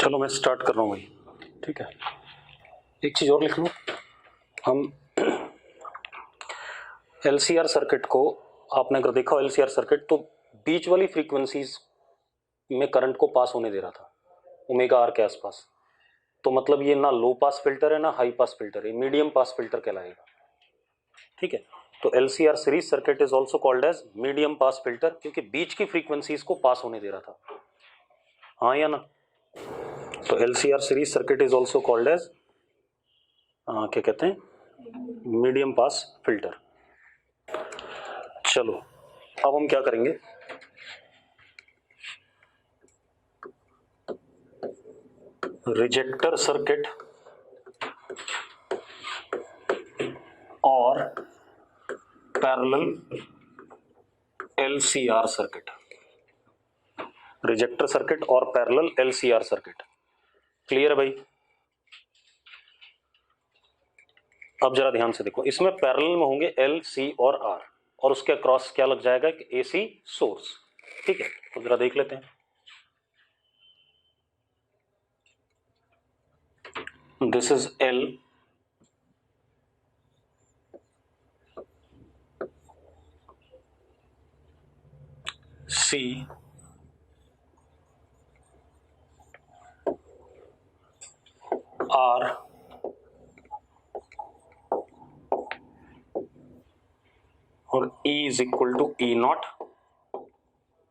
चलो मैं स्टार्ट कर रहा हूँ भाई। ठीक है, एक चीज़ और लिख लूँ। हम एलसीआर सर्किट को, आपने अगर देखा हो एलसीआर सर्किट, तो बीच वाली फ्रीक्वेंसीज में करंट को पास होने दे रहा था ओमेगा आर के आसपास। तो मतलब ये ना लो पास फिल्टर है ना हाई पास फिल्टर है, मीडियम पास फिल्टर कहलाएगा। ठीक है, तो LCR series circuit is also called as medium pass filter, क्योंकि बीच की फ्रीक्वेंसीज को पास होने दे रहा था। हाँ या ना? तो LCR series circuit is also called as क्या कहते हैं, मीडियम पास फिल्टर। चलो अब हम क्या करेंगे, रिजेक्टर सर्किट और parallel LCR circuit. Ejector circuit और पैरेलल एलसीआर सर्किट। क्लियर है भाई? अब जरा ध्यान से देखो, इसमें पैरेलल में होंगे एल, सी और आर, और उसके अक्रॉस क्या लग जाएगा, एसी सोर्स। ठीक है, तो जरा देख लेते हैं। This is L, C, R, और E is equal to E naught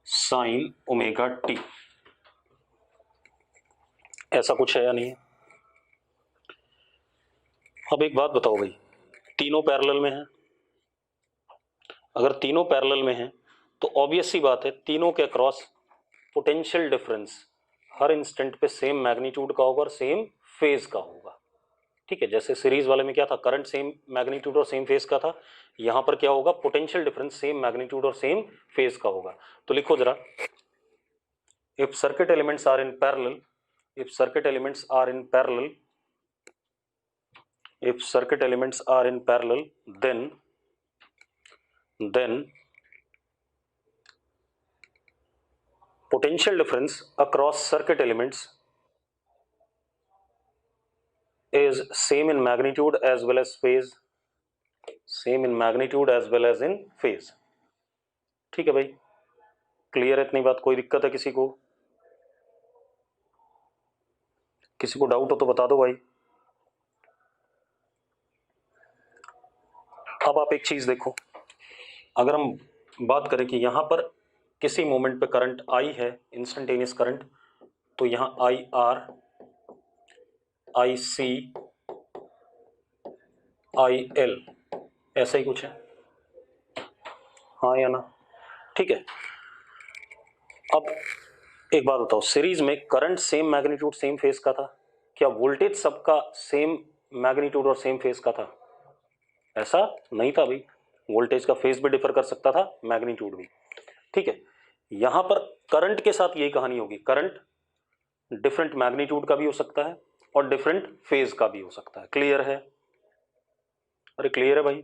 sine omega T. ऐसा कुछ है या नहीं है? अब एक बात बताओ भाई, तीनों पैरेलल में है। अगर तीनों पैरेलल में है तो ऑब्वियस सी बात है, तीनों के अक्रॉस पोटेंशियल डिफरेंस हर इंस्टेंट पे सेम मैग्नीट्यूड का होगा और सेम फेज का होगा। ठीक है, जैसे सीरीज वाले में क्या था, करंट सेम मैग्नीट्यूड और सेम फेज का था, यहां पर क्या होगा, पोटेंशियल डिफरेंस सेम मैग्नीट्यूड और सेम फेज का होगा। तो लिखो जरा, if circuit elements are in parallel, if circuit elements are in parallel, if circuit elements are in parallel, then potential difference across circuit elements is same in magnitude as well as phase, same in magnitude as well as in phase। ठीक है भाई, clear है इतनी बात? कोई दिक्कत है किसी को? किसी को डाउट हो तो बता दो भाई। अब आप एक चीज देखो, अगर हम बात करें कि यहां पर किसी मोमेंट पे करंट आई है, इंस्टेंटेनियस करंट, तो यहां I R, I C, I L, ऐसा ही कुछ है। हाँ या ना? ठीक है, अब एक बात बताओ, सीरीज में current same magnitude same phase का था, क्या वोल्टेज सबका सेम मैग्नीट्यूड और सेम फेज का था? ऐसा नहीं था भाई, वोल्टेज का फेज भी डिफर कर सकता था, मैग्नीट्यूड भी। ठीक है, यहां पर करंट के साथ यही कहानी होगी, करंट डिफरेंट मैग्नीट्यूड का भी हो सकता है और डिफरेंट फेज का भी हो सकता है। क्लियर है? अरे क्लियर है भाई?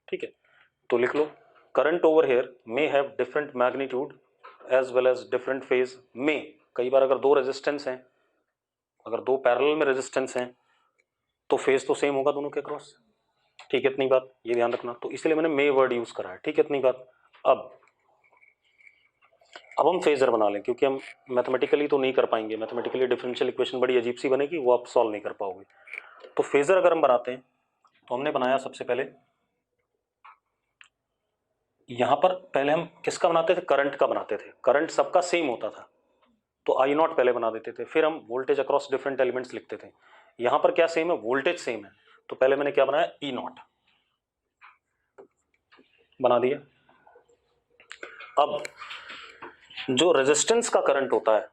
ठीक है, तो लिख लो, current over here may have different magnitude as well as different phase में। कई बार अगर दो रेजिस्टेंस हैं, अगर दो पैरेलल में रेजिस्टेंस हैं, तो फेज तो सेम होगा दोनों के क्रॉस। ठीक है, इतनी बात ये ध्यान रखना, तो इसलिए मैंने मे वर्ड यूज करा है। ठीक है, इतनी बात। अब हम फेजर बना लें, क्योंकि हम मैथमेटिकली तो नहीं कर पाएंगे, मैथमेटिकली डिफरेंशियल इक्वेशन बड़ी अजीब सी बनेगी, वो आप सॉल्व नहीं कर पाओगे। तो फेजर अगर हम बनाते हैं, तो हमने बनाया सबसे पहले, यहां पर पहले हम किसका बनाते थे, करंट का बनाते थे। करंट सबका सेम होता था, तो आई नॉट पहले बना देते थे, फिर हम वोल्टेज अक्रॉस डिफरेंट एलिमेंट्स लिखते थे। यहां पर क्या सेम है, वोल्टेज सेम है, तो पहले मैंने क्या बनाया, ई नॉट बना दिया। अब जो रेजिस्टेंस का करंट होता है,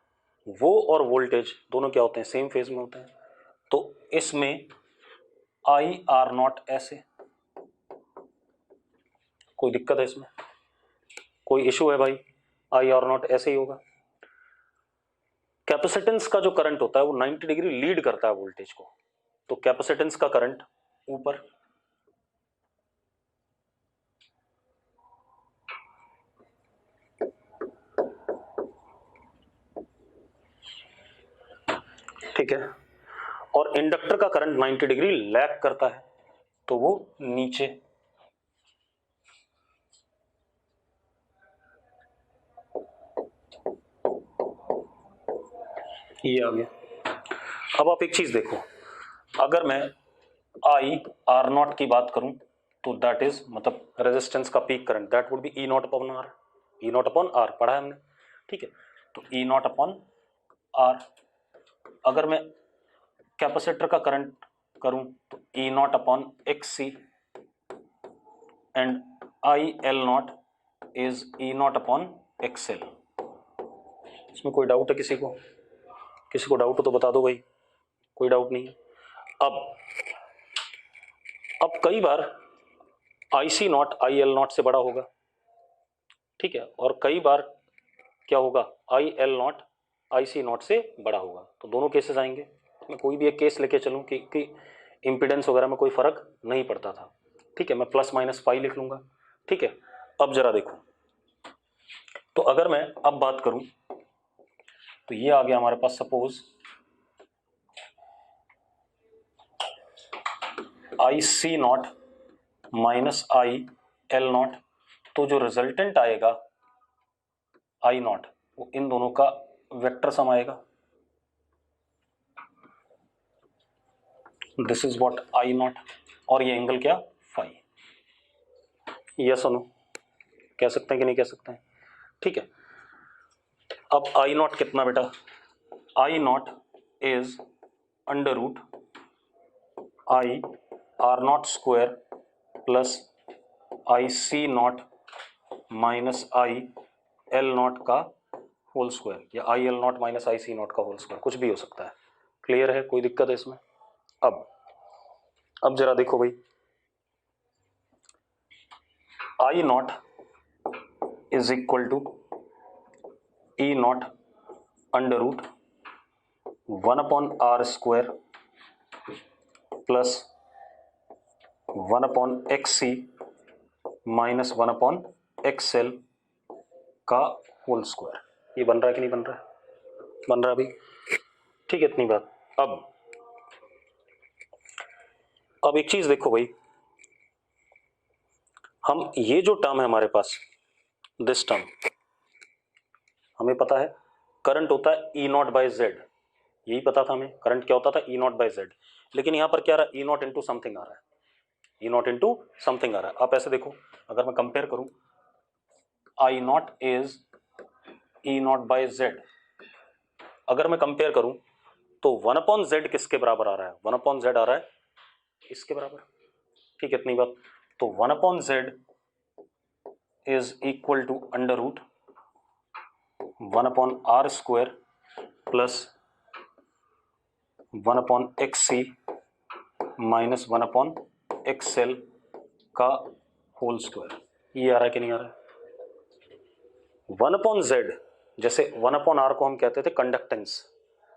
वो और वोल्टेज दोनों क्या होते हैं, सेम फेज में होते हैं, तो इसमें आई आर नॉट ऐसे। कोई दिक्कत है इसमें? कोई इशू है भाई? आई आर नॉट ऐसे ही होगा। कैपेसिटेंस का जो करंट होता है वो 90 डिग्री लीड करता है वोल्टेज को, तो कैपेसिटेंस का करंट ऊपर, ठीक है, और इंडक्टर का करंट 90 डिग्री लैग करता है तो वो नीचे, ये आ गया। अब आप एक चीज देखो, अगर मैं आई आर नॉट की बात करूं तो दैट इज मतलब रेजिस्टेंस का peak current, that would be E not upon R, E not upon R पढ़ा है हमने, ठीक है। तो ई नॉट अपॉन आर, अगर मैं कैपेसिटर का करंट करूं तो E not upon X C, and I L not is E not upon X L. इसमें कोई डाउट है किसी को? किसी को डाउट हो तो बता दो भाई, कोई डाउट नहीं है। अब कई बार आई C not I L not से बड़ा होगा, ठीक है, और कई बार क्या होगा, I L naught I C naught से बड़ा होगा। तो दोनों केसेस आएंगे। मैं कोई भी एक केस लेके चलूं कि इंपिडेंस वगैरह में कोई फर्क नहीं पड़ता था, ठीक है, मैं प्लस माइनस पाई लिख लूंगा, ठीक है। अब जरा देखो, तो अगर मैं अब बात करूं तो ये आ गया हमारे पास, suppose I C not minus I L not, तो जो रिजल्टेंट आएगा आई नॉट वो इन दोनों का वेक्टर सम आएगा। This is what I not, और ये एंगल क्या, फाई। यस और नो, कह सकते हैं कि नहीं कह सकते हैं, ठीक है। अब आई नॉट कितना बेटा, I naught is under root I R naught square plus I C not minus I L naught का होल स्क्वायर, या I L naught minus I C naught का होल स्क्वायर, कुछ भी हो सकता है। क्लियर है, कोई दिक्कत है इसमें? अब जरा देखो भाई, I naught is equal to E naught under root 1 upon R square plus 1 upon X C minus 1 upon X L का होल स्क्वायर। ये बन रहा है कि नहीं बन रहा है? बन रहा है भाई, ठीक है, इतनी बात। अब एक चीज देखो भाई, हम ये जो टर्म है हमारे पास, दिस टर्म, हमें पता है करंट होता है ई नॉट बाई जेड, यही पता था हमें करंट क्या होता था, ई नॉट बाई जेड। लेकिन यहां पर क्या आ रहा है, ई नॉट इंटू समथिंग आ रहा है, ई नॉट इंटू समथिंग आ रहा है। आप ऐसे देखो, अगर मैं कंपेयर करूं, I naught is E naught by Z, अगर मैं कंपेयर करूं तो 1 अपॉन जेड किसके बराबर आ रहा है, 1 अपॉन जेड आ रहा है इसके बराबर, ठीक है, इतनी बात। तो 1 upon Z is equal to under root 1 upon R square plus 1 upon X C minus 1 upon X L का होल स्क्वायर। ये आ रहा है कि नहीं आ रहा है? 1 अपॉन जेड, जैसे 1 अपॉन आर को हम कहते थे कंडक्टेंस,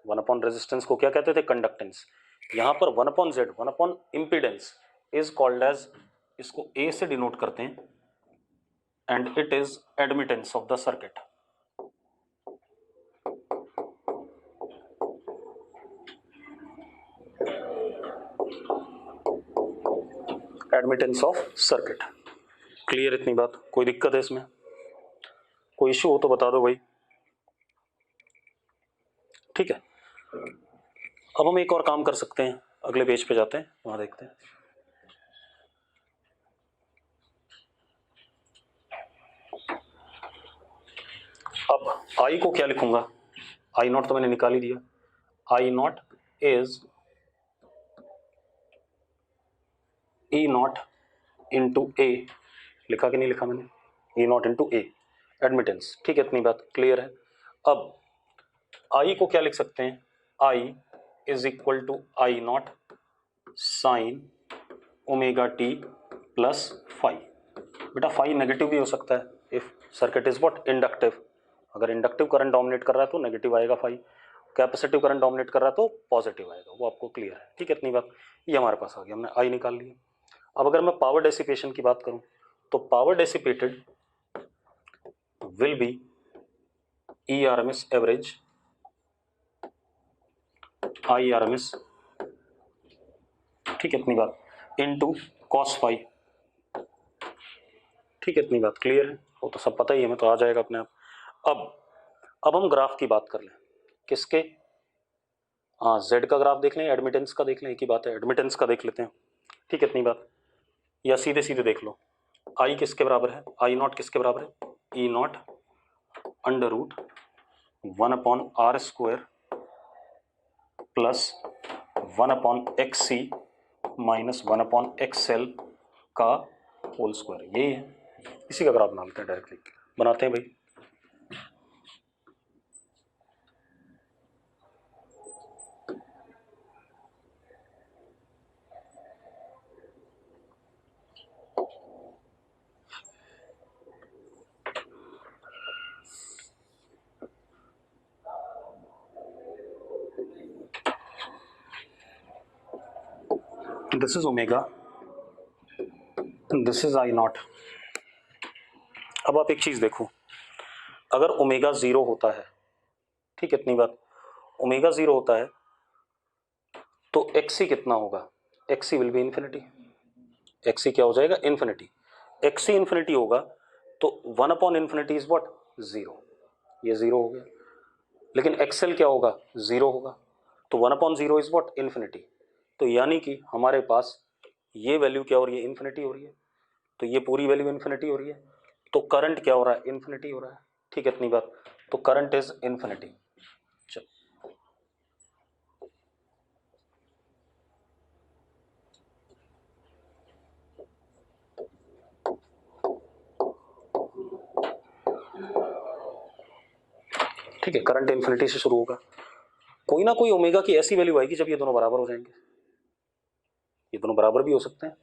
1 अपॉन रेजिस्टेंस को क्या कहते थे, कंडक्टेंस। यहां पर 1 upon Z, 1 upon impedance is called as, इसको ए से डिनोट करते हैं, and it is admittance of the circuit. Admittance of circuit. Clear इतनी बात? कोई दिक्कत है इसमें? कोई इश्यू हो तो बता दो भाई, ठीक है। अब हम एक और काम कर सकते हैं, अगले पेज पे जाते हैं, वहां देखते हैं। अब आई को क्या लिखूंगा, आई नॉट तो मैंने निकाल ही दिया, I naught is E naught into A, लिखा कि नहीं लिखा मैंने, E naught into A admittance, ठीक है, इतनी बात क्लियर है। अब आई को क्या लिख सकते हैं, I is equal to I naught sine omega T plus five. बेटा फाइव नेगेटिव भी हो सकता है if circuit is what, inductive. अगर इंडक्टिव करंट डोमिनेट कर रहा है तो नेगेटिव आएगा फाइव, कैपेसिटिव करंट डोमिनेट कर रहा है तो पॉजिटिव आएगा, वो आपको क्लियर है, ठीक है, इतनी बात। ये हमारे पास आ गया, हमने आई निकाल लिया। अब अगर मैं पावर डेसिपेशन की बात करूं तो power dissipated will be E R M S average I R M S, ठीक है इतनी बात, इनटू कॉस फाई, ठीक है इतनी बात क्लियर है, वो तो सब पता ही है, हमें तो आ जाएगा अपने आप। अब हम ग्राफ की बात कर लें, किसके, हाँ जेड का ग्राफ देख लें, एडमिटेंस का देख लें, एक ही बात है, एडमिटेंस का देख लेते हैं, ठीक है इतनी बात, या सीधे सीधे देख लो, आई किसके बराबर है, आई नॉट किसके बराबर है, E naught under root 1/r² plus 1/xc minus 1/xl का होल स्क्वायर, यही है, इसी का ग्राफ बना लेते हैं, डायरेक्टली बनाते हैं भाई। This is omega, this is I not. अब आप एक चीज देखो, अगर ओमेगा 0 होता है, ठीक है इतनी बात, ओमेगा 0 होता है तो एक्सी कितना होगा, X C will be infinity, X C क्या हो जाएगा, इन्फिनिटी, एक्सी इन्फिनिटी होगा तो 1/∞ इज व्हाट, 0, ये 0 हो गया, लेकिन एक्सएल क्या होगा, 0 होगा, तो 1/0 इज व्हाट, इन्फिनिटी, तो यानी कि हमारे पास ये वैल्यू क्या हो रही है, इन्फिनिटी हो रही है, तो ये पूरी वैल्यू इन्फिनिटी हो रही है, तो करंट क्या हो रहा है, इन्फिनिटी हो रहा है, ठीक है इतनी बात, तो करंट इज इन्फिनिटी। चल ठीक है, करंट इन्फिनिटी से शुरू होगा, कोई ना कोई ओमेगा की ऐसी वैल्यू आएगी जब ये दोनों बराबर हो जाएंगे, ये दोनों बराबर भी हो सकते हैं,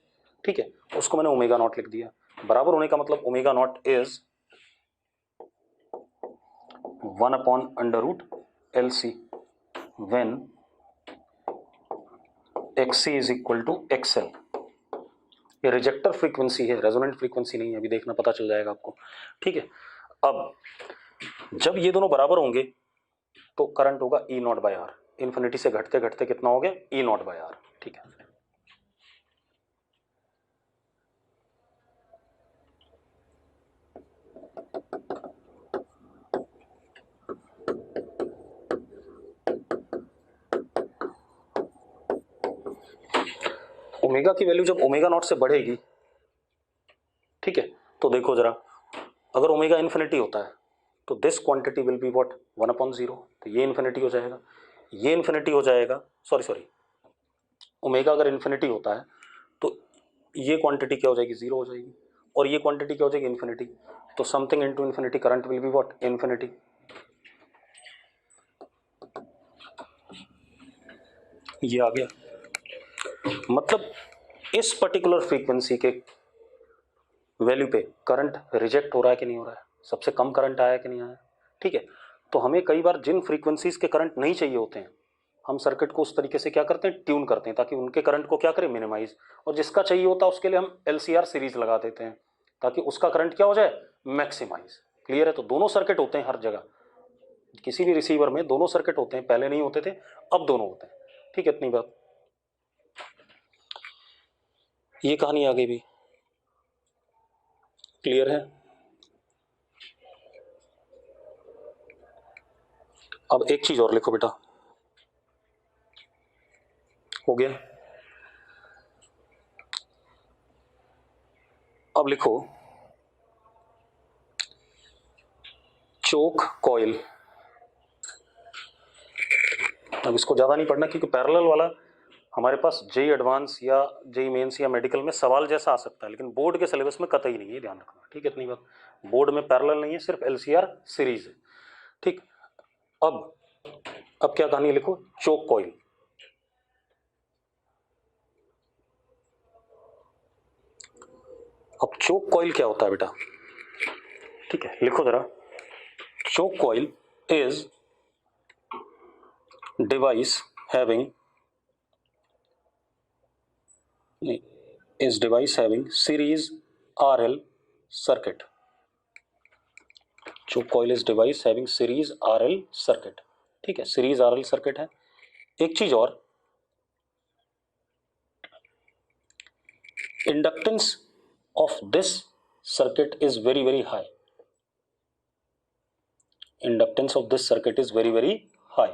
ठीक है, उसको मैंने ओमेगा नॉट लिख दिया, बराबर होने का मतलब omega naught is 1/√LC when XC is equal to XL। ये रिजेक्टर फ्रीक्वेंसी है, रेजोनेंट फ्रीक्वेंसी नहीं है, अभी देखना पता चल जाएगा आपको, ठीक है। अब जब ये दोनों बराबर होंगे तो करंट होगा E naught by R, infinity से घटते घटते कितना हो गया, E नॉट बाय आर, ठीक है। ओमेगा की वैल्यू जब ओमेगा नॉट से बढ़ेगी, ठीक है, तो देखो जरा, अगर ओमेगा इन्फिनिटी होता है तो this quantity will be what, 1/0, तो ये इन्फिनिटी हो जाएगा, ये इन्फिनिटी हो जाएगा, सॉरी ओमेगा अगर इन्फिनिटी होता है तो ये क्वांटिटी क्या हो जाएगी, 0 हो जाएगी, और ये क्वांटिटी क्या हो जाएगी, इन्फिनिटी, तो something into infinity current will be what, infinity, ये आ गया, मतलब इस पर्टिकुलर फ्रीक्वेंसी के वैल्यू पे करंट रिजेक्ट हो रहा है कि नहीं हो रहा है, सबसे कम करंट आया कि नहीं आया, ठीक है। तो हमें कई बार जिन फ्रीक्वेंसीज के करंट नहीं चाहिए होते हैं, हम सर्किट को उस तरीके से क्या करते हैं, ट्यून करते हैं, ताकि उनके करंट को क्या करें, मिनिमाइज, और जिसका चाहिए होता है उसके लिए हम LCR सीरीज लगा देते हैं ताकि उसका करंट क्या हो जाए, मैक्सिमाइज। क्लियर है, तो दोनों सर्किट होते हैं हर जगह, किसी भी रिसीवर में दोनों सर्किट होते हैं, पहले नहीं होते थे, अब दोनों होते हैं, ठीक है इतनी बात, ये कहानी आगे भी क्लियर है। अब एक चीज और लिखो बेटा, हो गया, अब लिखो चोक कॉइल, अब इसको ज्यादा नहीं पढ़ना क्योंकि पैरेलल वाला हमारे पास जेई एडवांस या जेई मेंस या मेडिकल में सवाल जैसा आ सकता है, लेकिन बोर्ड के सिलेबस में कतई नहीं है, ध्यान रखना, ठीक है इतनी बात, बोर्ड में पैरेलल नहीं है, सिर्फ LCR सीरीज है, ठीक। अब क्या कहानी लिखो, चोक कॉइल, अब चोक कॉइल क्या होता है बेटा, ठीक है लिखो जरा, choke coil is device having series RL circuit, choke coil is device having series RL circuit, ठीक है, सीरीज RL सर्किट है, एक चीज और, inductance of this circuit is very very high, inductance of this circuit is very very high.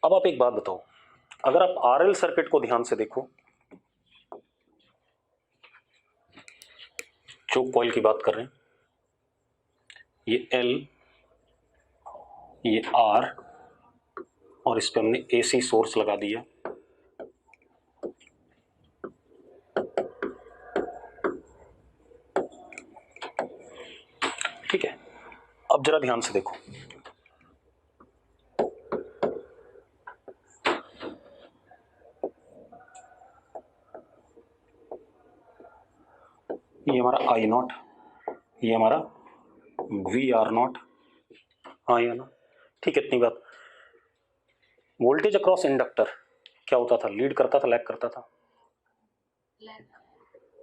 अब आप एक बात बताओ, अगर आप आरएल सर्किट को ध्यान से देखो, जो कॉइल की बात कर रहे हैं, ये एल, ये आर, और इस पे हमने एसी सोर्स लगा दिया। ठीक है, अब जरा ध्यान से देखो, ये हमारा आई नॉट, ये हमारा वी आर नॉट, हाँ या ना, ठीक है। इतनी बात। वोल्टेज अक्रॉस इंडक्टर क्या होता था, लीड करता था, लैग करता था?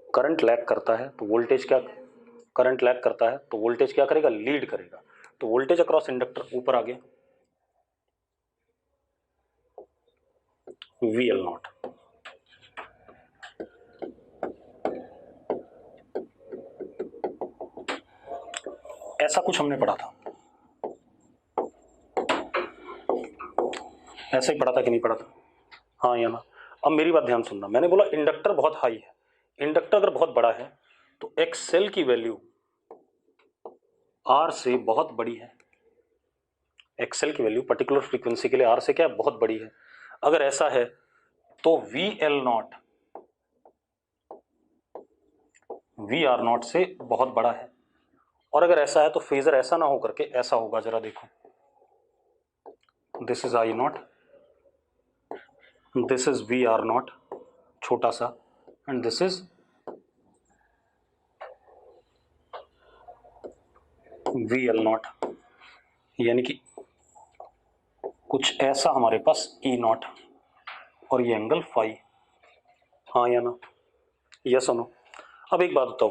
करंट लैग करता है तो वोल्टेज क्या, करंट लैग करता है तो वोल्टेज क्या करेगा, लीड करेगा। तो वोल्टेज अक्रॉस इंडक्टर ऊपर आ गया, वी एल नॉट। ऐसा कुछ हमने पढ़ा था, ऐसा ही पढ़ा था कि नहीं पढ़ा था? हाँ या ना? अब मेरी बात ध्यान सुनना, मैंने बोला इंडक्टर बहुत हाई है, इंडक्टर अगर बहुत बड़ा है तो एक्स सेल की वैल्यू आर से बहुत बड़ी है, एक्सएल की वैल्यू पर्टिकुलर फ्रीक्वेंसी के लिए आर से क्या है, बहुत बड़ी है। अगर ऐसा है तो V L naught V R naught से बहुत बड़ा है। और अगर ऐसा है तो फेजर ऐसा ना हो करके ऐसा होगा, जरा देखो, this is I naught, this is V R naught छोटा सा, and this is V L naught, यानी कि कुछ ऐसा हमारे पास ई नॉट, और ये एंगल फाई, हाँ या ना, यस और नो। अब एक बात बताओ,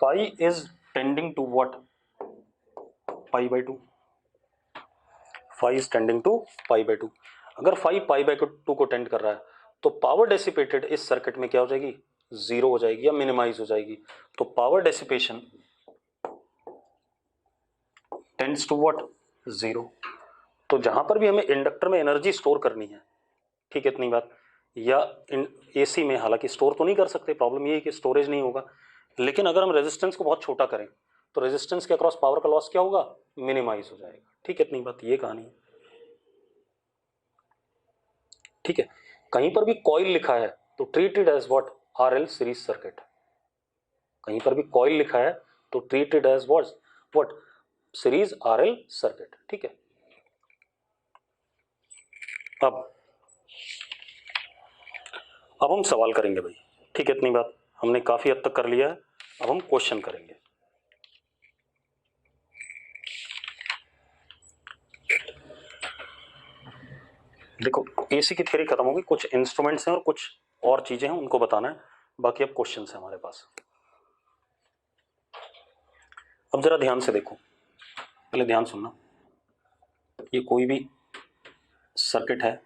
phi is tending to what, pi by two, phi is tending to pi by two. अगर फाई पाई बाई टू को टेंड कर रहा है तो पावर डेसिपेटेड इस सर्किट में क्या हो जाएगी, जीरो हो जाएगी या मिनिमाइज हो जाएगी। तो power dissipation tends to what, zero. तो जहां पर भी हमें इंडक्टर में एनर्जी स्टोर करनी है, ठीक है, इतनी बात, या एसी में हालांकि स्टोर तो नहीं कर सकते, प्रॉब्लम ये है कि स्टोरेज नहीं होगा, लेकिन अगर हम रेजिस्टेंस को बहुत छोटा करें तो रेजिस्टेंस के अक्रॉस पावर का लॉस क्या होगा, मिनिमाइज हो जाएगा। ठीक है, इतनी बात, ये कहानी है। ठीक है, कहीं पर भी कॉइल लिखा है तो treated as what, RL series circuit. कहीं पर भी कॉइल लिखा है तो treated as what, series RL circuit. ठीक है, अब हम सवाल करेंगे भाई। ठीक है, इतनी बात हमने काफी हद तक कर लिया है, अब हम क्वेश्चन करेंगे। देखो, एसी की थ्योरी खत्म होगी, कुछ इंस्ट्रूमेंट्स हैं और कुछ और चीजें हैं, उनको बताना है, बाकी अब क्वेश्चन है हमारे पास। अब जरा ध्यान से देखो, पहले ध्यान सुनना, ये कोई भी सर्किट है,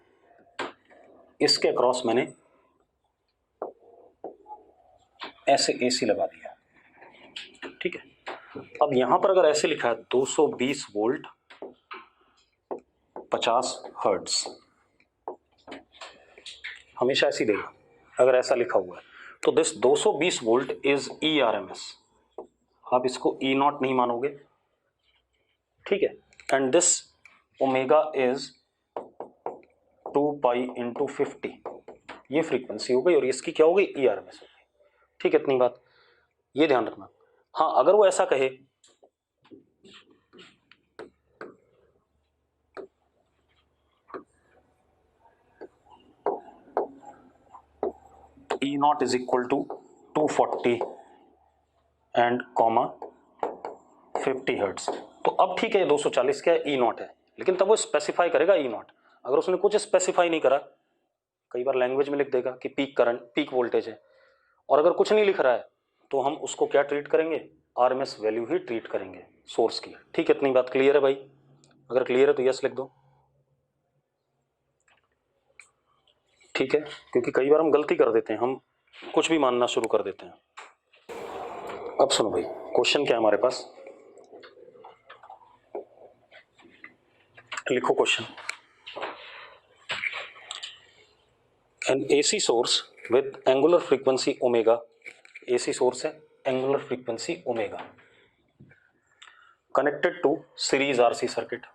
इसके अक्रॉस मैंने ऐसे एसी लगा दिया, ठीक है। अब यहां पर अगर ऐसे लिखा है 220 वोल्ट 50 हर्ट्ज, हमेशा ऐसे देगा, अगर ऐसा लिखा हुआ है तो this 220 volt is E R M S, आप इसको ई नॉट नहीं मानोगे, ठीक है। And this omega is 2 pi into 50, ये फ्रीक्वेंसी हो गई और इसकी क्या हो गई, ई आर एम एस हो गई। ठीक है, इतनी बात, ये ध्यान रखना। हाँ, अगर वो ऐसा कहे E naught is equal to 240 and comma 50 hertz, तो अब ठीक है, 240 क्या है, ई नॉट है, लेकिन तब वो स्पेसिफाई करेगा ई नॉट। अगर उसने कुछ स्पेसिफाई नहीं करा, कई बार लैंग्वेज में लिख देगा कि पीक करंट, पीक वोल्टेज है, और अगर कुछ नहीं लिख रहा है तो हम उसको क्या ट्रीट करेंगे, आरएमएस वैल्यू ही ट्रीट करेंगे सोर्स की। ठीक है, इतनी बात क्लियर है भाई? अगर क्लियर है तो यस लिख दो। ठीक है, क्योंकि कई बार हम गलती कर देते हैं, हम कुछ भी मानना शुरू कर देते हैं। अब सुनो भाई, क्वेश्चन क्या है हमारे पास, लिखो question. An AC source with angular frequency omega, AC source है, angular frequency omega, connected to series RC circuit.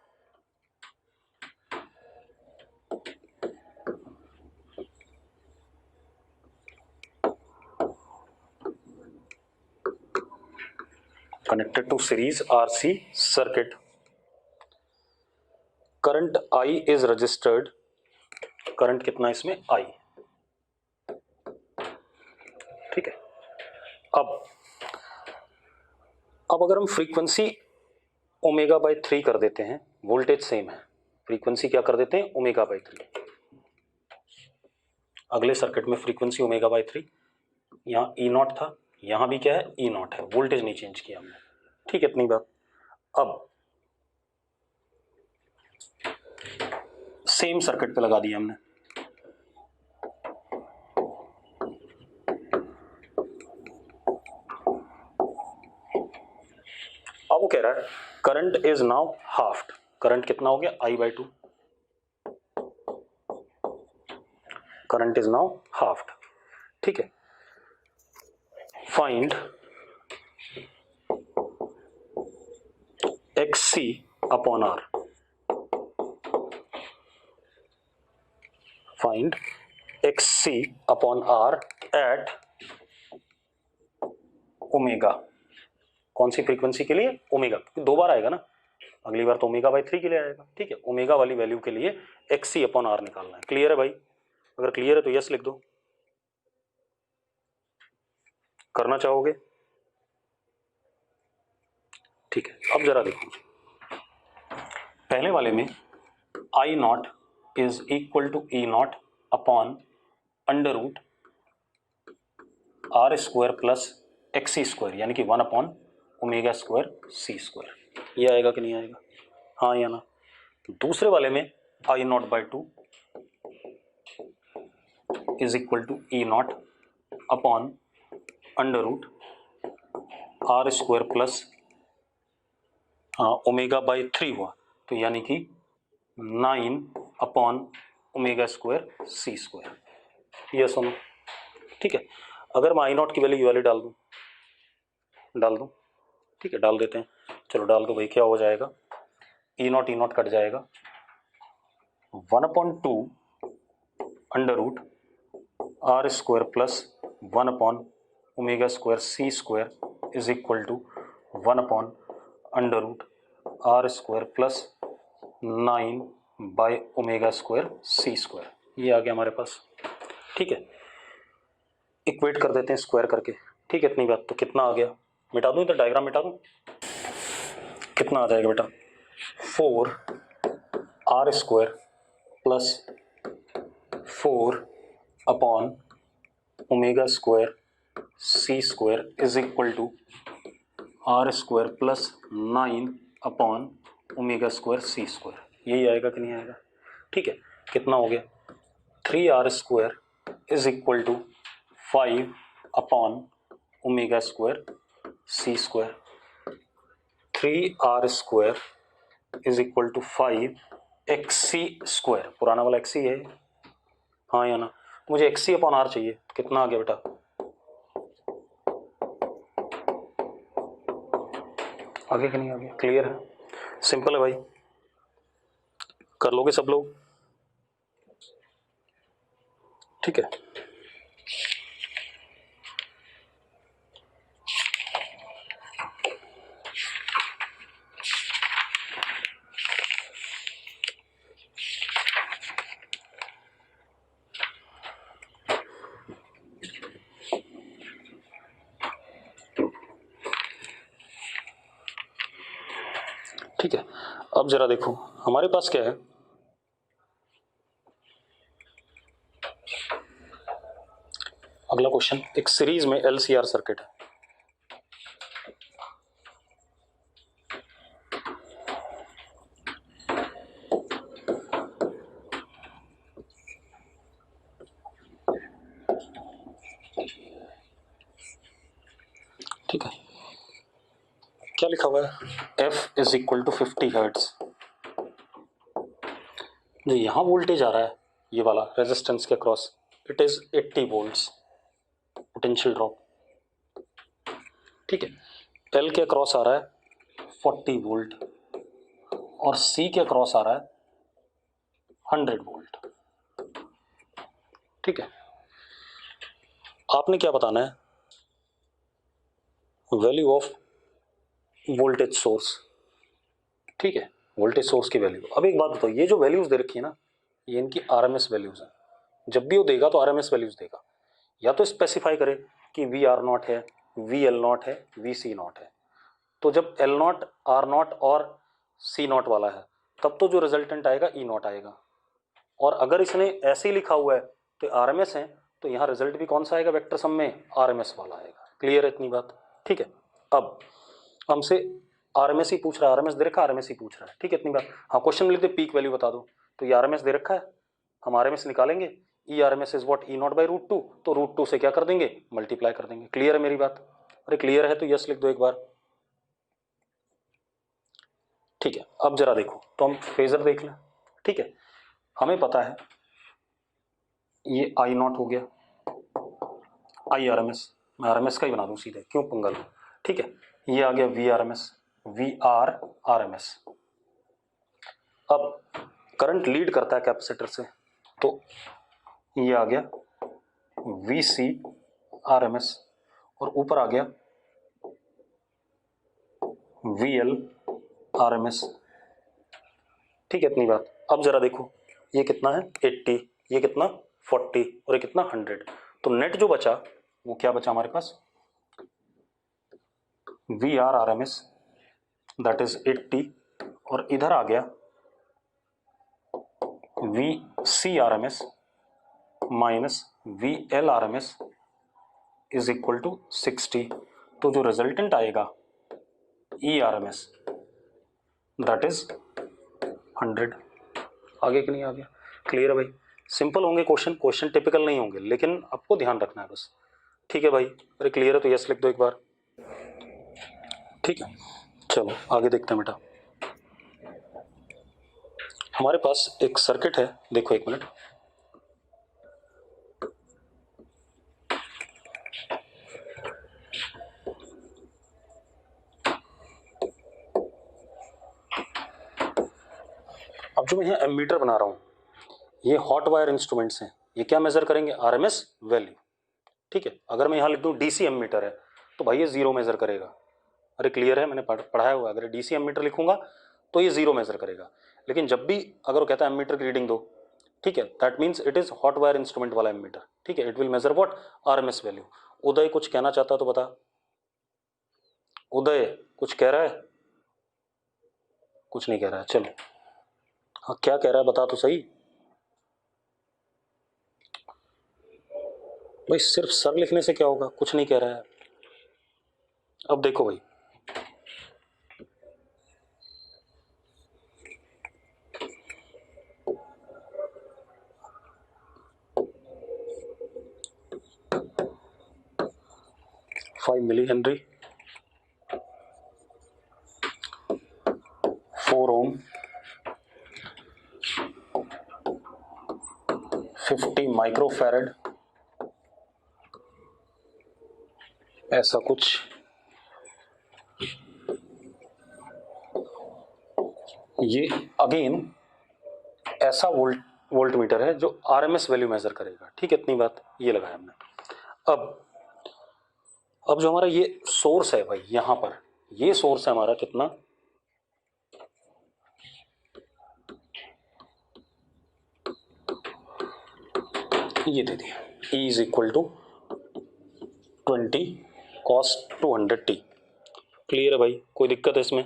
Connected to series RC circuit. Current I is registered. Current कितना इसमें I, ठीक है। अब अगर हम फ्रीक्वेंसी ओमेगा बाई 3 कर देते हैं, वोल्टेज सेम है, फ्रीक्वेंसी क्या कर देते हैं ओमेगा बाई 3। अगले सर्किट में फ्रीक्वेंसी ओमेगा बाई 3, यहाँ E0 था, यहाँ भी क्या है E0 है, वोल्टेज नहीं चेंज किया हमने, ठीक है, इतनी बात। अब सेम सर्किट पे लगा दिया हमने, अब वो कह रहा है current is now halved, current कितना हो गया I/2, current is now halved, ठीक है। Find XC upon R, find XC upon R at omega, कौन सी फ्रीक्वेंसी के लिए ओमेगा, दो बार आएगा ना, अगली बार तो ओमेगा बाई 3 के लिए आएगा, ठीक है, ओमेगा वाली वैल्यू के लिए XC अपॉन R निकालना है। क्लियर है भाई? अगर क्लियर है तो यस लिख दो, करना चाहोगे, ठीक है। अब जरा देखो, पहले वाले में I0 is equal to E0 upon under root R square plus XC square, यानी कि 1 upon omega square C square, ये आएगा कि नहीं आएगा, हाँ या ना। दूसरे वाले में I0/2 is equal to E0 upon under root R square plus omega by 3 हुआ, तो यानी कि 9 upon omega square C square, ये सुनो, ठीक है। अगर मैं I0 की वैल्यू वाली डाल दूं, ठीक है, डाल देते हैं, चलो डाल दो भाई, क्या हो जाएगा, E0 कट जाएगा, 1/2 under root R square plus 1 upon omega square C square is equal to 1 upon under root R square plus 9 by omega square C square, ये आ गया हमारे पास, ठीक है। इक्वेट कर देते हैं स्क्वायर करके, ठीक है, इतनी बात। तो कितना आ गया, मिटा दूं तो डायग्राम मिटा दूं, कितना आ जाएगा बेटा, 4R square plus 4 upon omega square C square is equal to R square plus 9 upon omega square C square, यही आएगा कि नहीं आएगा, ठीक है। कितना हो गया, 3R square is equal to 5 upon omega square C square, 3R square is equal to 5 XC square, पुराना वाला XC है, हाँ या ना। मुझे XC अपॉन R चाहिए, कितना आ गया बेटा, आगे कि नहीं आ गया, क्लियर है, सिंपल है भाई, कर लोगे सब लोग, ठीक है। ठीक है, अब जरा देखो हमारे पास क्या है, अगला क्वेश्चन, एक सीरीज में LCR सर्किट है, क्या लिखा हुआ है, F is equal to 50 hertz. जो यहाँ वोल्टेज आ रहा है ये वाला रेजिस्टेंस के across, it is 80 volts potential drop, ठीक है। एल के अक्रॉस आ रहा है 40 वोल्ट और सी के अक्रॉस आ रहा है 100 वोल्ट, ठीक है। आपने क्या बताना है, वैल्यू ऑफ वोल्टेज सोर्स, ठीक है, वोल्टेज सोर्स की वैल्यू। अब एक बात बताओ, ये जो वैल्यूज दे रखी है ना, ये इनकी आरएमएस वैल्यूज हैं। जब भी वो देगा तो आरएमएस वैल्यूज देगा, या तो स्पेसिफाई करे कि वी आर नॉट है, वी एल नॉट है, वी सी नॉट है। तो जब एल नॉट, आर नॉट और सी नॉट वाला है तब तो जो रिजल्टेंट आएगा ई नॉट आएगा। और अगर इसने ऐसे ही लिखा हुआ है तो आरएमएस है, तो यहाँ रिजल्ट भी कौन सा आएगा वेक्टर सम में, आरएमएस वाला आएगा। क्लियर है इतनी बात, ठीक है। अब हमसे आरएमएस ही पूछ रहा है, आरएमएस दे रखा है, आरएमएस ही पूछ रहा है, ठीक है, इतनी बात। हाँ, क्वेश्चन में लिख दे पीक वैल्यू बता दो, तो ये आरएमएस दे रखा है, हम आरएमएस निकालेंगे, E RMS is what, E naught by √2, तो √2 से क्या कर देंगे, मल्टीप्लाई कर देंगे। क्लियर है मेरी बात? अरे क्लियर है तो यस लिख दो एक बार, ठीक है। अब जरा देखो, तो हम फेजर देख लें, ठीक है। हमें पता है ये आई नॉट हो गया, आई आरएमएस, मैं आरएमएस का ही बना दूं सीधे, क्यों पंगा लूं, ठीक है। ये आ गया V RMS, V R RMS. अब करंट लीड करता है कैपेसिटर से, तो ये आ गया वी सी आरएमएस, और ऊपर आ गया वी एल आरएमएस, ठीक है, इतनी बात। अब जरा देखो, ये कितना है 80, ये कितना 40 और ये कितना 100, तो नेट जो बचा वो क्या बचा हमारे पास, V R RMS that is 80, और इधर आ गया V C RMS minus V L RMS is equal to 60। तो जो रिजल्टेंट आएगा ई आरएमएस दैट इज 100। आगे कि नहीं आ गया? क्लियर है भाई? सिंपल होंगे क्वेश्चन, क्वेश्चन टिपिकल नहीं होंगे, लेकिन आपको ध्यान रखना है बस, ठीक है भाई? अरे क्लियर है तो यस लिख दो एक बार, ठीक है। चलो आगे देखते हैं बेटा। हमारे पास एक सर्किट है, देखो एक मिनट, अब जो मैं यहाँ एमीटर बना रहा हूँ, ये हॉट वायर इंस्ट्रूमेंट्स हैं, ये क्या मेजर करेंगे, आरएमएस वैल्यू, ठीक है। अगर मैं यहाँ लिख दूँ डीसी एमीटर है तो भाई ये जीरो मेजर करेगा। अरे क्लियर है, मैंने पढ़ाया हुआ है, अगर डीसी एमीटर लिखूंगा तो ये जीरो मेजर करेगा। लेकिन जब भी अगर वो कहता है एमीटर की रीडिंग दो, ठीक है, that means it is hot wire instrument वाला एमीटर, ठीक है, it will measure what, RMS value. Uday कुछ कहना चाहता तो बता, उदय कुछ कह रहा है? कुछ नहीं कह रहा है, चलो। हाँ क्या कह रहा है बता तो सही भाई, सिर्फ सर लिखने से क्या होगा, कुछ नहीं कह रहा है। अब देखो भाई, फाइव मिली हेनरी, 4 ओम, 50 माइक्रोफैरड, ऐसा कुछ। ये अगेन ऐसा वोल्ट मीटर है जो आरएमएस वैल्यू मेजर करेगा, ठीक है, इतनी बात ये लगाया हमने। अब जो हमारा ये सोर्स है भाई, यहां पर ये सोर्स है हमारा कितना, ये दे दिया, E is equal to 20 cos 200t। क्लियर है भाई? कोई दिक्कत है इसमें?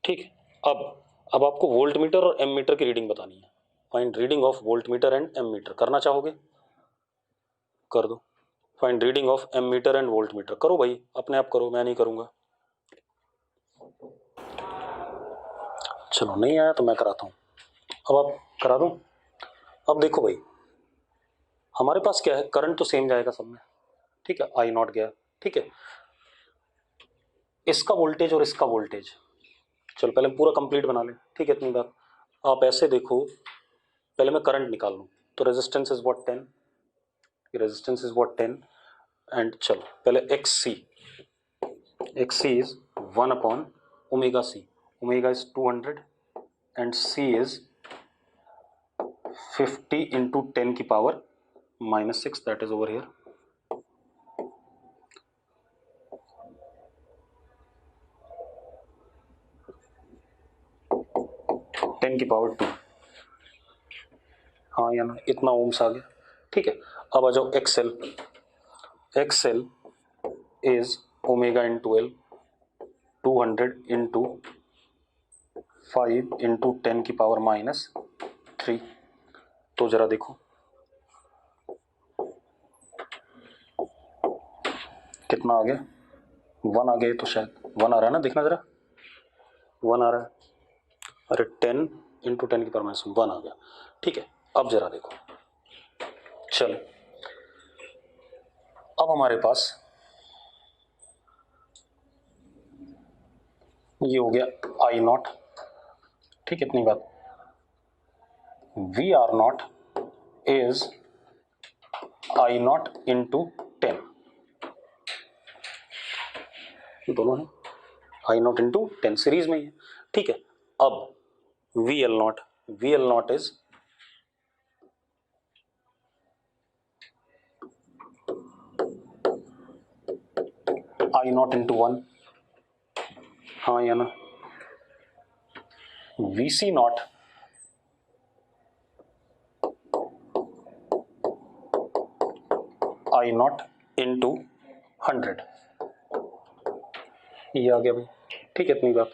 ठीक है। अब आपको वोल्ट मीटर और एम मीटर की रीडिंग बतानी है। Find reading of voltmeter and ammeter. करना चाहोगे कर दो। Find reading of ammeter and voltmeter. करो भाई, अपने आप करो, मैं नहीं करूंगा। चलो नहीं आया तो मैं कराता हूं। अब आप करा दूं। अब देखो भाई, हमारे पास क्या है, करंट तो सेम जाएगा सब में, ठीक है, आई नॉट गया, ठीक है। इसका वोल्टेज और इसका वोल्टेज, चलो पहले पूरा कंप्लीट बना ले, ठीक है इतनी बात। आप ऐसे देखो, पहले मैं करंट निकाल लूँ, तो resistance is what 10, resistance is what 10, and चलो पहले XC is 1 upon omega C, omega is 200 and C is 50 into 10 की power -6, that is over here. Ten की पावर 2, हाँ या ना, इतना ओम्स आ गया, ठीक है। अब आ जाओ XL, XL is omega into L, 200 into 5 into 10 की पावर -3, तो जरा देखो कितना आ गया, 1 आ गया, तो शायद 1 आ रहा है ना, देखना जरा 1 आ रहा है, अरे 10 इंटू 10 की पावर -1 आ गया, ठीक है। अब जरा देखो, चलो अब हमारे पास ये हो गया I0, ठीक है इतनी बात। VR0 इज I0 इंटू 10, दोनों है I0 इंटू 10 सीरीज में ही है, ठीक है। अब VL0, VL0 is I0 into 1, हाँ या ना। VC0 I0 इंटू 100, ये आ गया भाई, ठीक है इतनी बात।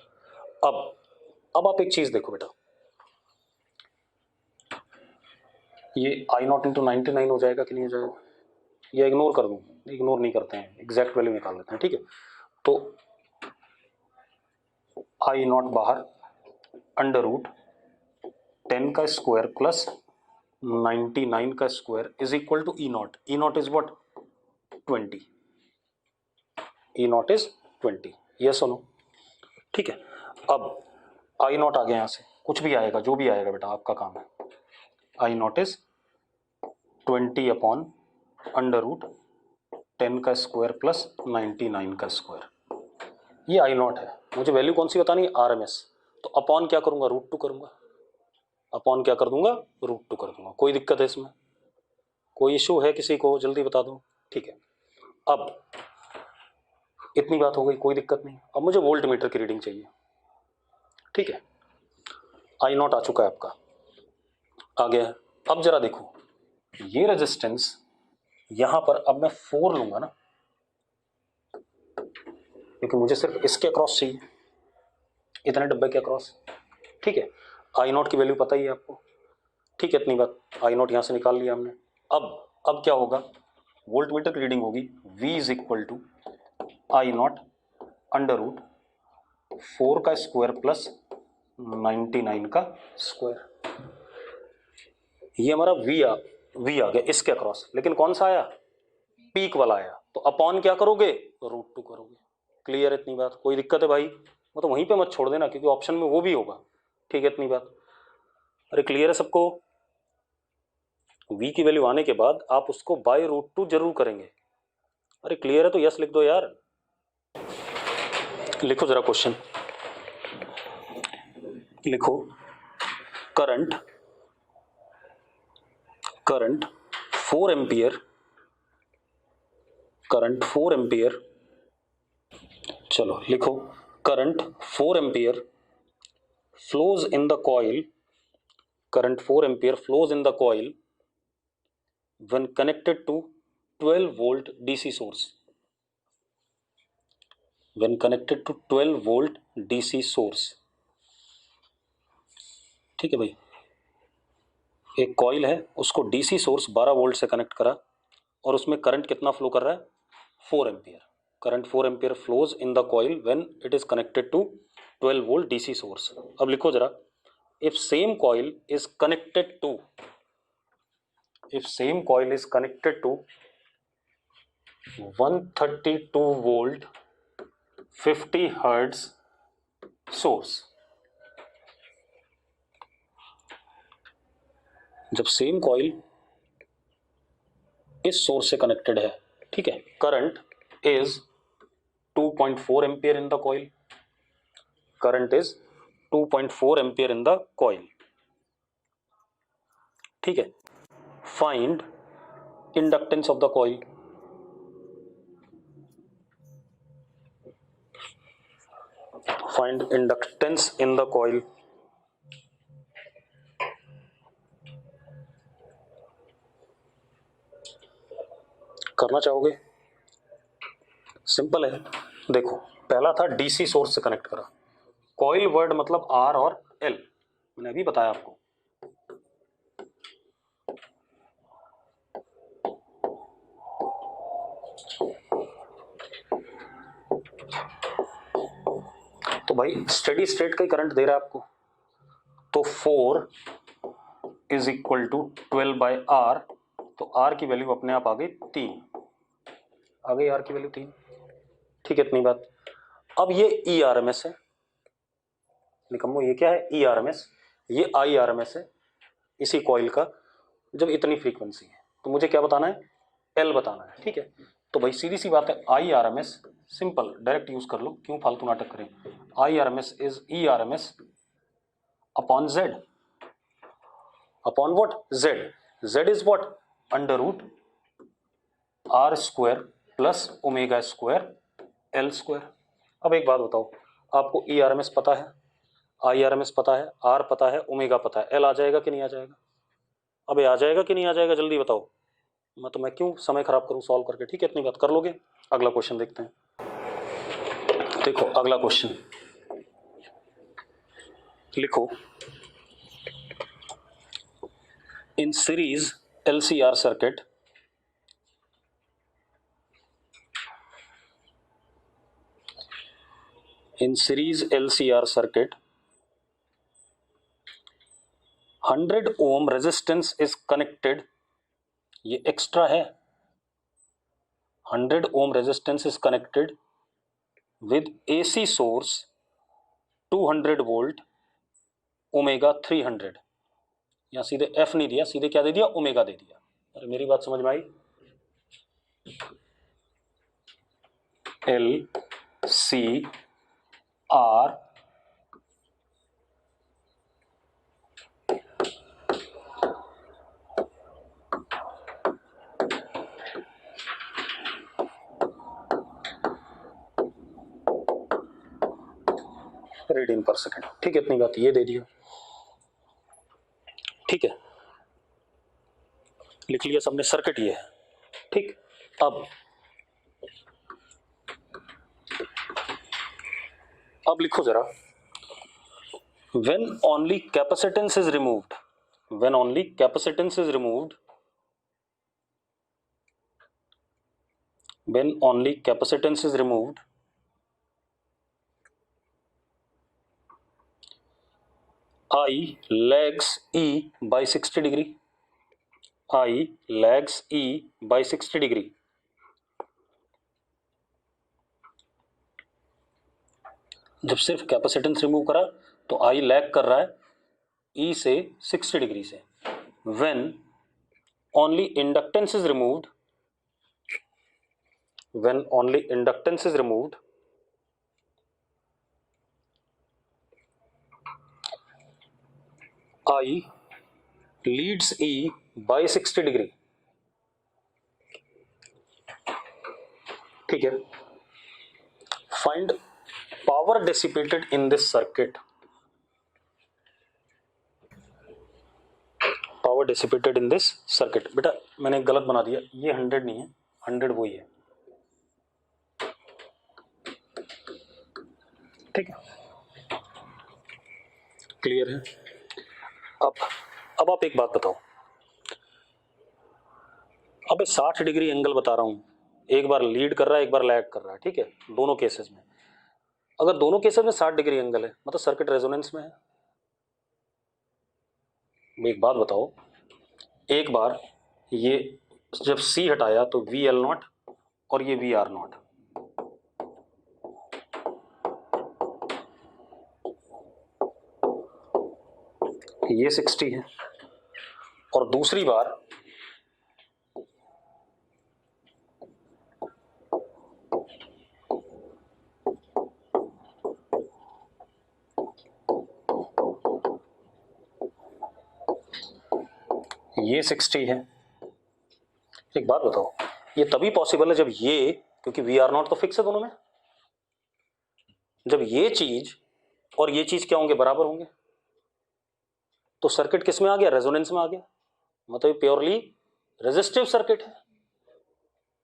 अब आप एक चीज देखो बेटा, ये I0 इंटू 99 हो जाएगा कि नहीं हो जाएगा, ये इग्नोर कर दूं, इग्नोर नहीं करते हैं, एग्जैक्ट वैल्यू निकाल लेते हैं, ठीक है। तो I0 बाहर अंडर रूट 10 का स्क्वायर प्लस 99 का square is equal to E0, E0 इज व्हाट 20, E0 इज 20, यस और नो, ठीक है। अब I0 आ गया, यहां से कुछ भी आएगा, जो भी आएगा बेटा आपका काम है। I0 is 20 upon under root 10 का स्क्वायर प्लस 99 का स्क्वायर, ये I0 है। मुझे वैल्यू कौन सी बतानी है, RMS, तो अपॉन क्या करूंगा, √2 करूंगा, अपॉन क्या कर दूंगा, √2 कर दूंगा। कोई दिक्कत है इसमें, कोई इशू है किसी को, जल्दी बता दो, ठीक है। अब इतनी बात हो गई, कोई दिक्कत नहीं। अब मुझे वोल्ट मीटर की रीडिंग चाहिए, ठीक है। I0 आ चुका है आपका, आ गया है। अब जरा देखो, ये रेजिस्टेंस यहां पर अब मैं 4 लूंगा ना, क्योंकि मुझे सिर्फ इसके अक्रॉस चाहिए, इतने डब्बे के अक्रॉस, ठीक है। I0 की वैल्यू पता ही है आपको, ठीक है इतनी बात। I0 यहां से निकाल लिया हमने। अब क्या होगा, वोल्ट मीटर की रीडिंग होगी V is equal to I0 under root 4 का स्क्वायर प्लस 99 का स्क्वायर, ये हमारा V आ गया इसके अक्रॉस, लेकिन कौन सा आया, पीक वाला आया, तो अपॉन क्या करोगे, √2 करोगे। क्लियर इतनी बात, कोई दिक्कत है भाई, वो तो वहीं पे मत छोड़ देना, क्योंकि ऑप्शन में वो भी होगा, ठीक है इतनी बात। अरे क्लियर है सबको, V की वैल्यू आने के बाद आप उसको बाय √2 जरूर करेंगे। अरे क्लियर है तो यस लिख दो यार, लिखो जरा क्वेश्चन, लिखो करंट 4 एम्पियर, करंट 4 एम्पियर, चलो लिखो current 4 ampere flows in the coil, current 4 ampere flows in the coil when connected to 12 volt DC source, when connected to 12 volt DC source, ठीक है भाई। एक कॉइल है, उसको डीसी सोर्स 12 वोल्ट से connect करा, और उसमें करंट कितना फ्लो कर रहा है, 4 ampere. Current 4 ampere flows in the coil when it is connected to 12 volt DC source. अब लिखो जरा, if same coil is connected to, if same coil is connected to 132 volt 50 hertz source. जब same coil इस source से connected है, ठीक है, current is 2.4 ampere in the coil, current is 2.4 ampere in the coil, ठीक है। Find inductance of the coil, find inductance in the coil. करना चाहोगे? सिंपल है, देखो पहला था डीसी सोर्स से कनेक्ट करा, कॉइल वर्ड मतलब आर और एल, मैंने अभी बताया आपको। तो भाई स्टेडी स्टेट का ही करंट दे रहा है आपको, तो 4 is equal to 12 by R, तो आर की वैल्यू अपने आप आ गई 3, आ गई आर की वैल्यू 3, ठीक है, इतनी बात। अब ये ई आर एम एस है, निकम्मो ये क्या है, ई आर एम एस, ये आई आर एम एस है इसी कॉइल का, जब इतनी फ्रीक्वेंसी है तो मुझे क्या बताना है, एल बताना है, ठीक है। तो भाई सीधी सी बात है, I R M S, simple direct use कर लो, क्यों फालतू नाटक करें, I R M S is E R M S upon Z, upon what, Z, Z is what, under root R square plus omega square L square. अब एक बात बताओ, आपको ई आर एम एस पता है, आई आर एम एस पता है, are पता है, ओमेगा पता है, एल आ जाएगा कि नहीं आ जाएगा? अबे आ जाएगा कि नहीं आ जाएगा, जल्दी बताओ, मैं क्यों समय खराब करूं सॉल्व करके, ठीक है, इतनी बात कर लोगे। अगला क्वेश्चन देखते हैं, देखो अगला क्वेश्चन लिखो, in series LCR circuit in series LCR circuit 100 ohm resistance is connected, ये एक्स्ट्रा है, 100 ohm resistance is connected with AC source 200 volt omega 300, यहाँ सीधे F नहीं दिया, सीधे क्या दे दिया, ओमेगा दे दिया। अरे मेरी बात समझ में आई, एल सी आर रेडियन पर सेकेंड, ठीक है, इतनी बात, ये दे दिया, ठीक है, लिख लिया सबने, सर्किट ये है, ठीक। अब लिखो जरा, when only capacitance is removed, when only capacitance is removed, when only capacitance is removed, I lags E by 60 degree, I lags E by 60 degree, जब सिर्फ कैपेसिटेंस रिमूव करा तो आई लैग कर रहा है ई से 60 डिग्री से। When only inductance is removed, when only inductance is removed, I leads E by 60 degree, ठीक है। Find power dissipated in this circuit, power dissipated in this circuit, बेटा मैंने गलत बना दिया, ये 100 नहीं है, 100 वही है, ठीक है, क्लियर है। अब आप एक बात बताओ, अब 60 डिग्री एंगल बता रहा हूं, एक बार लीड कर रहा है, एक बार लैग कर रहा है, ठीक है, दोनों केसेस में, अगर दोनों केसेस में 60 डिग्री एंगल है मतलब सर्किट रेजोनेंस में है। एक बात बताओ, एक बार ये जब C हटाया तो वी एल नॉट और ये वी आर नॉट, ये 60 है, और दूसरी बार ये 60 है। एक बात बताओ, ये तभी पॉसिबल है जब ये, क्योंकि वी आर नॉट तो फिक्स है दोनों में, जब ये चीज और ये चीज क्या होंगे, बराबर होंगे। तो सर्किट किस में आ गया, रेजोनेंस में आ गया, मतलब प्योरली रेजिस्टिव सर्किट है।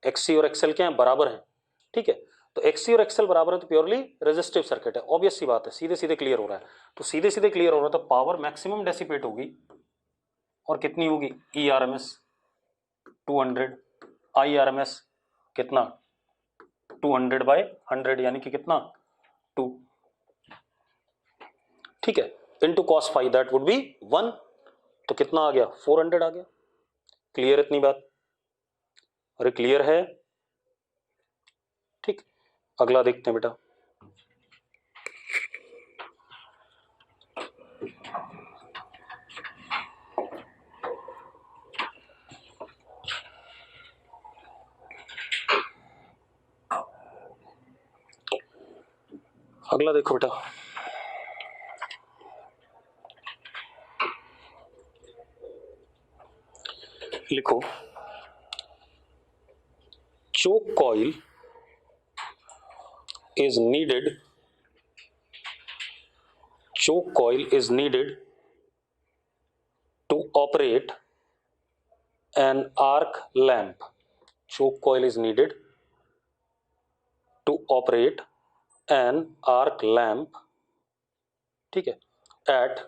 एक्सी और एक्सएल क्या है, बराबर है, ठीक है। तो एक्सी और एक्सएल बराबर है तो प्योरली रेजिस्टिव सर्किट है, ऑब्वियस सी बात है, सीधे सीधे क्लियर हो रहा है। तो सीधे सीधे क्लियर हो रहा है तो पावर मैक्सिमम डेसिपेट होगी, और कितनी होगी, E R M S 200, I R M S कितना 200/100, यानी कि कितना 2, ठीक है, into cos five, that would be 1, तो कितना आ गया 400 आ गया। क्लियर इतनी बात, अरे क्लियर है, ठीक। अगला देखते हैं बेटा, अगला देखो बेटा, लिखो choke coil is needed, choke coil is needed to operate an arc lamp, choke coil is needed to operate an arc lamp, ठीक है, at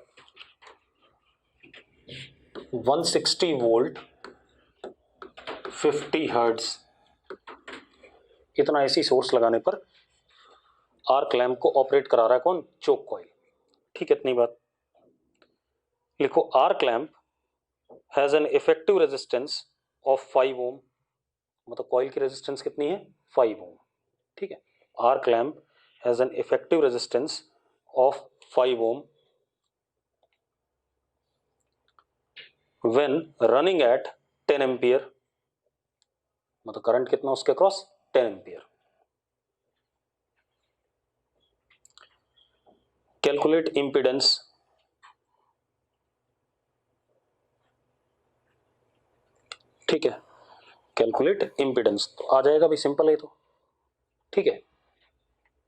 160 वोल्ट 50 हर्ट्ज। इतना एसी सोर्स लगाने पर आर्क लैंप को ऑपरेट करा रहा है कौन, चोक कॉइल, ठीक है। इतनी बात लिखो, arc lamp has an effective resistance of 5 ओम, मतलब कॉइल की रेजिस्टेंस कितनी है 5 ओम, ठीक है। Arc lamp has an effective resistance of 5 ohm when running at 10 ampere, मतलब करंट कितना उसके क्रॉस 10 एम्पियर। कैलकुलेट इंपिडेंस, ठीक है, कैलकुलेट इंपिडेंस तो आ जाएगा भाई, सिंपल है तो, ठीक है।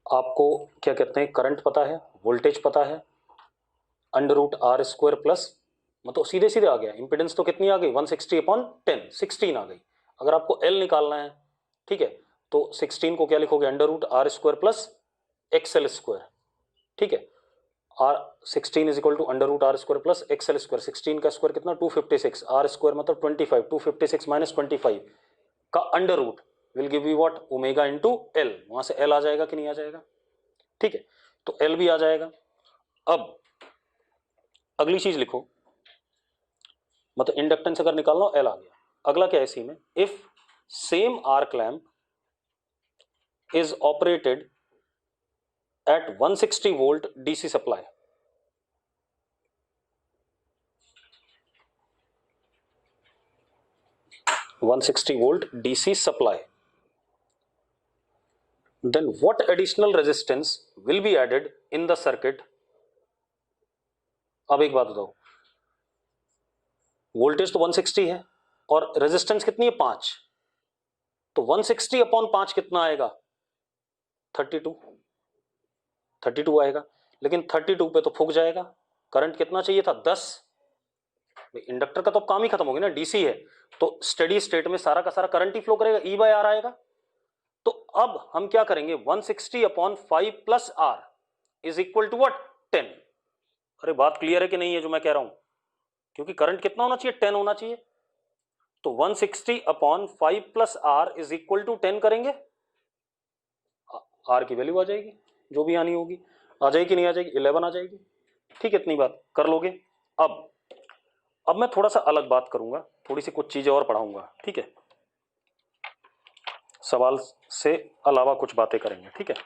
आपको क्या कहते हैं, करंट पता है, वोल्टेज पता है, √R² प्लस, मतलब सीधे सीधे आ गया। इंपिडेंस तो कितनी आ गई 160/10, 16 आ गई। अगर आपको L निकालना है, ठीक है, तो 16 को क्या लिखोगे, √R² प्लस XL², ठीक है। R16 is equal to √R² plus XL², 16 का स्क्वायर कितना 256, R² मतलब 25, 256 माइनस 25 का under root will give you what, omega into L, वहां से L आ जाएगा कि नहीं आ जाएगा, ठीक है, तो L भी आ जाएगा। अब अगली चीज लिखो, मतलब इंडक्टेंस अगर निकालना हो L आ गया। अगला क्या है इसी में, if same arc lamp is operated at 160 volt DC supply, volt DC supply, then what additional resistance will be added in the circuit? अब एक बात बताओ, वोल्टेज तो 160 है और रेजिस्टेंस कितनी है 5, तो 160/5 कितना आएगा 32 आएगा। लेकिन 32 पे तो फूक जाएगा, करंट कितना चाहिए था 10, इंडक्टर का तो काम ही खत्म हो गया ना, डीसी है, तो स्टेडी स्टेट में सारा का सारा करंट ही फ्लो करेगा, E/R आएगा। तो अब हम क्या करेंगे, 160/5 plus R is equal to what 10। अरे बात क्लियर है कि नहीं है जो मैं कह रहा हूं, क्योंकि करंट कितना होना चाहिए 10 होना चाहिए, तो 160/5 plus R is equal to 10 करेंगे, R की वैल्यू आ जाएगी जो भी आनी होगी, आ जाएगी नहीं आ जाएगी 11 आ जाएगी, ठीक है। इतनी बात कर लोगे। अब मैं थोड़ा सा अलग बात करूंगा, थोड़ी सी कुछ चीजें और पढ़ाऊंगा, ठीक है, सवाल से अलावा कुछ बातें करेंगे, ठीक है।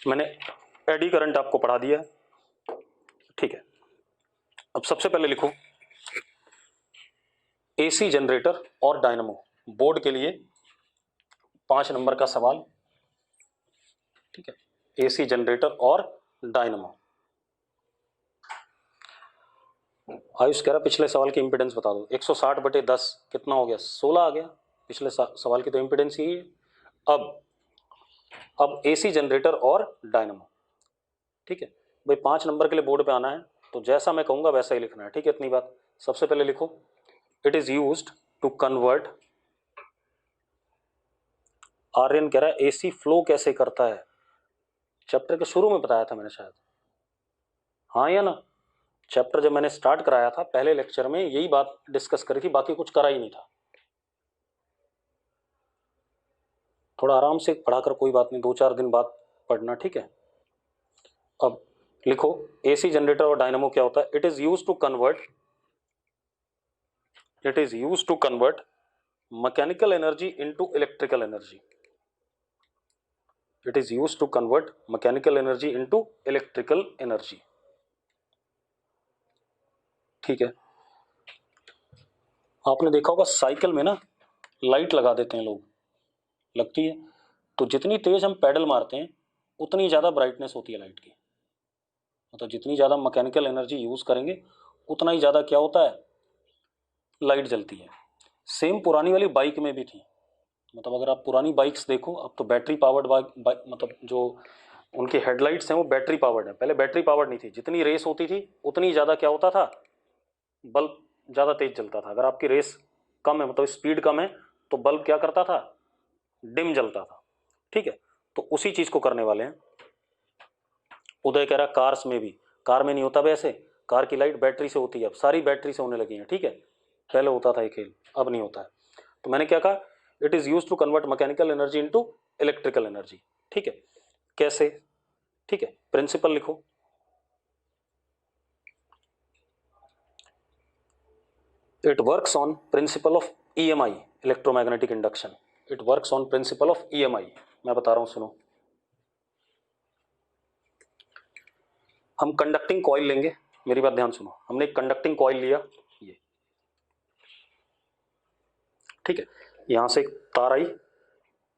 मैंने एडी करंट आपको पढ़ा दिया है, ठीक है, अब सबसे पहले लिखो एसी जनरेटर और डायनामो, बोर्ड के लिए 5 नंबर का सवाल। ठीक है, एसी जनरेटर और डायनामो। आयुष कह रहा पिछले सवाल की इंपीडेंस बता दो। 160/10 कितना हो गया? 16 आ गया। पिछले सवाल की तो इंपीडेंस ही है। अब एसी जनरेटर और डायनामो। ठीक है भाई, 5 नंबर के लिए बोर्ड पे आना है तो जैसा मैं कहूंगा वैसा ही लिखना है। ठीक है, इतनी बात। सबसे पहले लिखो it is used to convert. Aryan कह रहा है एसी फ्लो कैसे करता है? चैप्टर के शुरू में बताया था मैंने शायद, हाँ या ना? चैप्टर जब मैंने स्टार्ट कराया था पहले लेक्चर में यही बात डिस्कस करी थी, बाकी कुछ करा ही नहीं था। थोड़ा आराम से पढ़ाकर कोई बात नहीं, 2-4 दिन बाद पढ़ना। ठीक है, अब लिखो एसी जनरेटर और डायनामो क्या होता है? It is use to convert mechanical energy into electrical energy. It is use to convert mechanical energy into electrical energy. ठीक है, आपने देखा होगा साइकिल में ना लाइट लगा देते हैं लोग, लगती है तो जितनी तेज हम पैडल मारते हैं उतनी ज्यादा ब्राइटनेस होती है लाइट की। मतलब जितनी ज्यादा मैकेनिकल एनर्जी यूज करेंगे उतना ही ज्यादा क्या होता है? लाइट जलती है। सेम पुरानी वाली बाइक में भी थी। मतलब अगर आप पुरानी बाइक्स देखो, अब तो बैटरी पावर्ड बाइक, मतलब जो उनकी हेडलाइट्स हैं वो बैटरी पावर्ड है। पहले बैटरी पावर्ड नहीं थी, जितनी रेस होती थी उतनी ज़्यादा क्या होता था? बल्ब ज़्यादा तेज जलता था। अगर आपकी रेस कम है, मतलब स्पीड कम है, तो बल्ब क्या करता था? डिम जलता था। ठीक है, तो उसी चीज़ को करने वाले हैं। उदय कह रहा कार्स में भी, कार में नहीं होता वैसे, कार की लाइट बैटरी से होती है, अब सारी बैटरी से होने लगी है। ठीक है, पहले होता था ये खेल, अब नहीं होता है। तो मैंने क्या कहा? It is use to convert mechanical energy into electrical energy. ठीक है, कैसे? ठीक है, प्रिंसिपल लिखो। It works on principle of EMI, electromagnetic induction. It works on principle of EMI. मैं बता रहा हूं, सुनो। हम कंडक्टिंग कॉइल लेंगे, मेरी बात ध्यान सुनो। हमने एक कंडक्टिंग कॉइल लिया, ये ठीक है, यहां से एक तार आई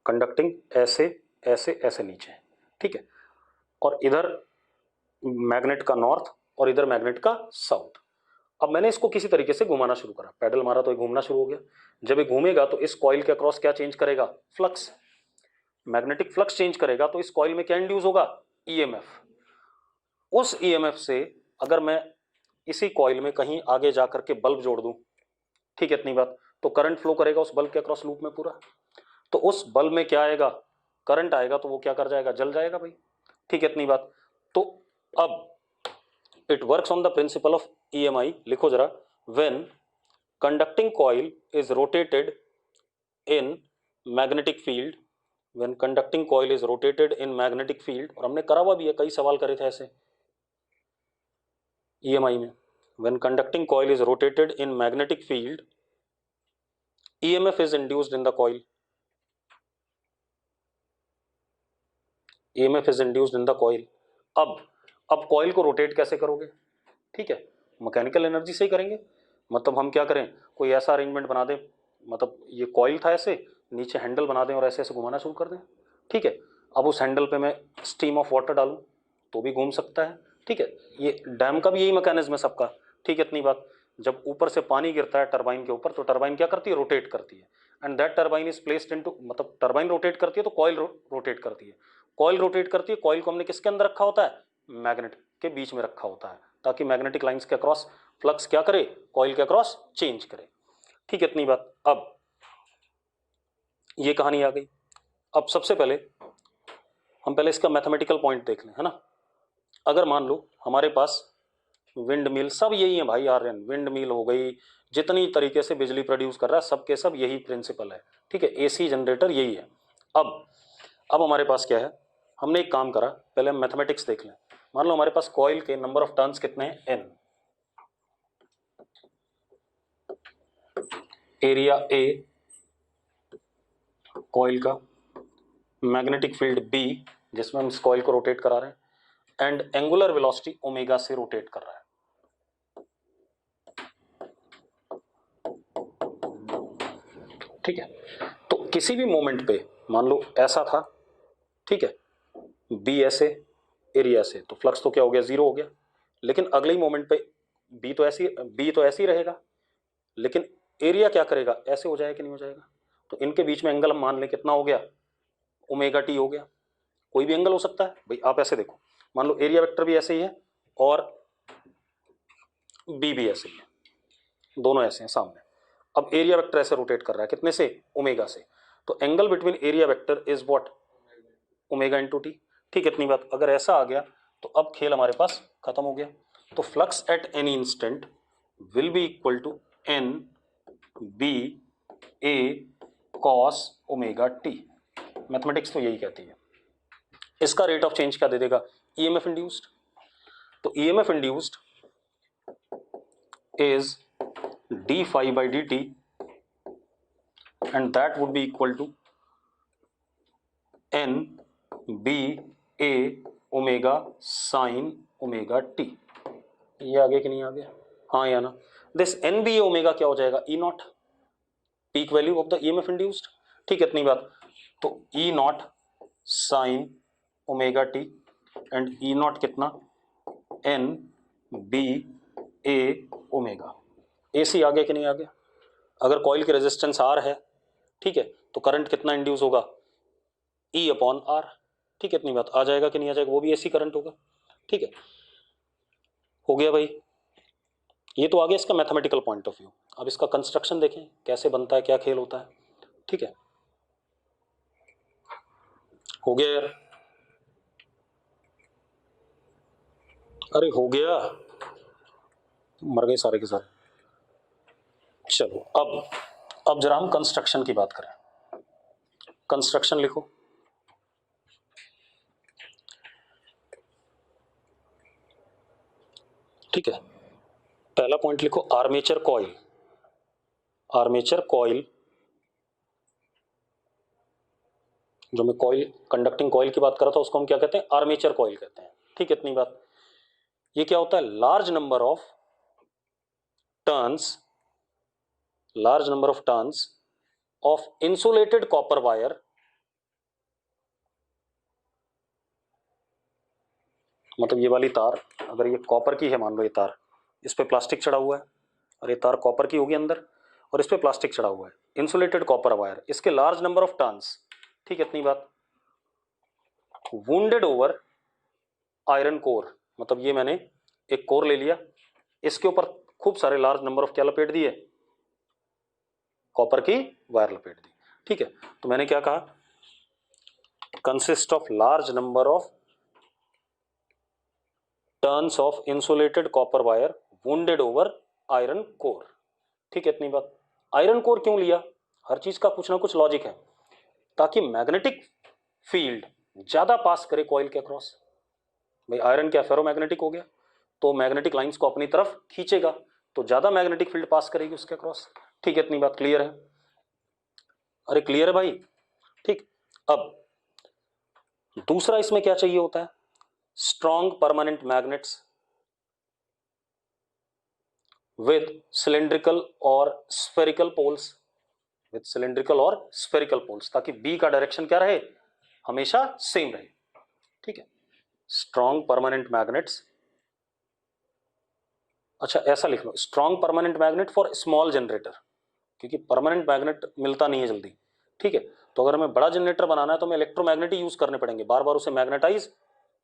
कंडक्टिंग, ऐसे ऐसे ऐसे नीचे। ठीक है, और इधर मैग्नेट का नॉर्थ और इधर मैग्नेट का साउथ। अब मैंने इसको किसी तरीके से घुमाना शुरू करा, पैडल मारा तो ये घूमना शुरू हो गया। जब ये घूमेगा तो इस कॉइल के अक्रॉस क्या चेंज करेगा? फ्लक्स, मैग्नेटिक फ्लक्स चेंज करेगा। तो इस कॉइल में क्या इंड्यूस होगा? ईएमएफ। उस ईएमएफ से अगर मैं इसी कॉइल में कहीं आगे जाकर के बल्ब जोड़ दूं, ठीक है, इतनी बात, तो करंट फ्लो करेगा उस बल्ब के अक्रॉस लूप में पूरा। तो उस बल्ब में क्या आएगा? करंट आएगा, तो वो क्या कर जाएगा? जल जाएगा भाई। ठीक है, इतनी बात। तो अब it works on the principal of EMI. लिखो जरा, when conducting coil is rotated in magnetic field, when conducting coil is rotated in magnetic field, और हमने करा हुआ भी है, कई सवाल करे थे ऐसे ईएमआई में। When conducting coil is rotated in magnetic field, EMF is induced in the coil. EMF is induced in the coil. अब कॉइल को रोटेट कैसे करोगे? ठीक है, मैकेनिकल एनर्जी से ही करेंगे। मतलब हम क्या करें, कोई ऐसा अरेंजमेंट बना दें, मतलब ये कॉइल था ऐसे, नीचे हैंडल बना दें और ऐसे ऐसे घुमाना शुरू कर दें। ठीक है, अब उस हैंडल पे मैं स्टीम ऑफ वाटर डालूं तो भी घूम सकता है। ठीक है, ये डैम का भी यही मैकेनिज्म है सबका। ठीक है, इतनी बात। जब ऊपर से पानी गिरता है टरबाइन के ऊपर, तो टरबाइन क्या करती है? रोटेट करती है। And that turbine is placed into, मतलब टरबाइन रोटेट करती है तो कॉइल रोटेट करती है। कॉइल रोटेट करती है, कॉइल को हमने किसके अंदर रखा होता है? मैग्नेट के बीच में रखा होता है, ताकि मैग्नेटिक लाइंस के अक्रॉस फ्लक्स क्या करे? कॉइल के अक्रॉस चेंज करे। ठीक है, इतनी बात। अब ये कहानी आ गई। अब सबसे पहले हम पहले इसका मैथमेटिकल पॉइंट देख लें, है ना। अगर मान लो हमारे पास विंड मिल, सब यही है भाई, आर्यन विंड मिल हो गई, जितनी तरीके से बिजली प्रोड्यूस कर रहा है सबके सब यही प्रिंसिपल है। ठीक है, एसी जनरेटर यही है। अब हमारे पास क्या है? हमने एक काम करा, पहले हम मैथमेटिक्स देख लें। मान लो हमारे पास कॉइल के नंबर ऑफ टर्न्स कितने हैं? एन। एरिया ए कॉइल का, मैग्नेटिक फील्ड बी जिसमें हम इस कॉइल को रोटेट करा रहे हैं, एंड एंगुलर वेलोसिटी ओमेगा से रोटेट कर रहा है। ठीक है, तो किसी भी मोमेंट पे मान लो ऐसा था, ठीक है, बी ऐसे, एरिया से, तो फ्लक्स तो क्या हो गया, जीरो हो गया। लेकिन अगले ही मोमेंट पे बी तो ऐसे ही रहेगा, लेकिन एरिया क्या करेगा, ऐसे हो जाएगा कि नहीं हो जाएगा। तो इनके बीच में एंगल हम मान लें कितना हो गया, ओमेगा टी हो गया। कोई भी एंगल हो सकता है भाई, आप ऐसे देखो, मान लो एरिया वेक्टर भी ऐसे ही है और बी भी ऐसे ही है, दोनों ऐसे हैं सामने। अब एरिया वेक्टर ऐसे रोटेट कर रहा है कितने से, ओमेगा से। तो angle between area vector is what, omega into T. ठीक है, इतनी बात। अगर ऐसा आ गया तो अब खेल हमारे पास खत्म हो गया। तो flux at any instant will be equal to N B A cos omega t. Mathematics तो यही कहती है। इसका रेट ऑफ चेंज क्या दे देगा, ईएमएफ इंड्यूस्ड। तो EMF induced is d phi by dt and that would be equal to n b a omega sin omega t। ये आगे कि नहीं आ गया, हाँ या ना। This N B A omega क्या हो जाएगा, E naught, peak value of the EMF induced. ठीक है, इतनी बात। तो E naught sine omega T and E naught कितना, N B A omega. AC आ गया कि नहीं आ गया। अगर कॉइल की रेजिस्टेंस आर है, ठीक है, तो करंट कितना इंड्यूस होगा, ई अपॉन आर। ठीक है, इतनी बात। आ जाएगा कि नहीं आ जाएगा, वो भी एसी करंट होगा। ठीक है, हो गया भाई। ये तो आ गया इसका मैथमेटिकल पॉइंट ऑफ व्यू। अब इसका कंस्ट्रक्शन देखें कैसे बनता है, क्या खेल होता है। ठीक है, हो गया यार, अरे हो गया, मर गए सारे के सारे। चलो अब जरा हम कंस्ट्रक्शन की बात करें। कंस्ट्रक्शन लिखो। ठीक है, पहला पॉइंट लिखो, आर्मेचर कॉइल। आर्मेचर कॉइल, जो मैं कॉइल, कंडक्टिंग कॉइल की बात कर रहा था, उसको हम क्या कहते हैं, आर्मेचर कॉइल कहते हैं। ठीक है, इतनी बात। ये क्या होता है, large number of turns, large number of turns of insulated copper wire, मतलब ये वाली तार, अगर ये कॉपर की है मान लो, ये तार, इस पे प्लास्टिक चढ़ा हुआ है, और ये तार कॉपर की होगी अंदर, और इस पे प्लास्टिक चढ़ा हुआ है, इंसुलेटेड कॉपर वायर, इसके लार्ज नंबर ऑफ टर्न्स। ठीक है, इतनी बात। वुंडेड ओवर आयरन कोर, मतलब ये मैंने एक कोर ले लिया, इसके ऊपर खूब सारे लार्ज नंबर ऑफ क्या लपेट दिए, कॉपर की वायर लपेट दी। ठीक है, तो मैंने क्या कहा, consist of large number of turns of insulated copper wire wounded over iron core. ठीक है, इतनी बात। आयरन कोर क्यों लिया, हर चीज का कुछ ना कुछ लॉजिक है, ताकि मैग्नेटिक फील्ड ज्यादा पास करे कॉइल के अक्रॉस। भाई आयरन क्या फेरोमैग्नेटिक हो गया, तो मैग्नेटिक लाइंस को अपनी तरफ खींचेगा, तो ज्यादा मैग्नेटिक फील्ड पास करेगी उसके अक्रॉस। ठीक है, इतनी बात क्लियर है, अरे क्लियर है भाई। ठीक, अब दूसरा इसमें क्या चाहिए होता है, strong permanent magnets with cylindrical और स्फेरिकल पोल्स, विद सिलेंड्रिकल और स्फेरिकल पोल्स, ताकि बी का डायरेक्शन क्या रहे, हमेशा सेम रहे। ठीक है, स्ट्रॉन्ग परमानेंट मैग्नेट्स, अच्छा ऐसा लिख लो, strong permanent magnet for small generator, क्योंकि परमानेंट मैग्नेट मिलता नहीं है जल्दी। ठीक है, तो अगर हमें बड़ा जनरेटर बनाना है तो हमें इलेक्ट्रोमैग्नेट ही यूज करने पड़ेंगे, बार बार उसे मैग्नेटाइज,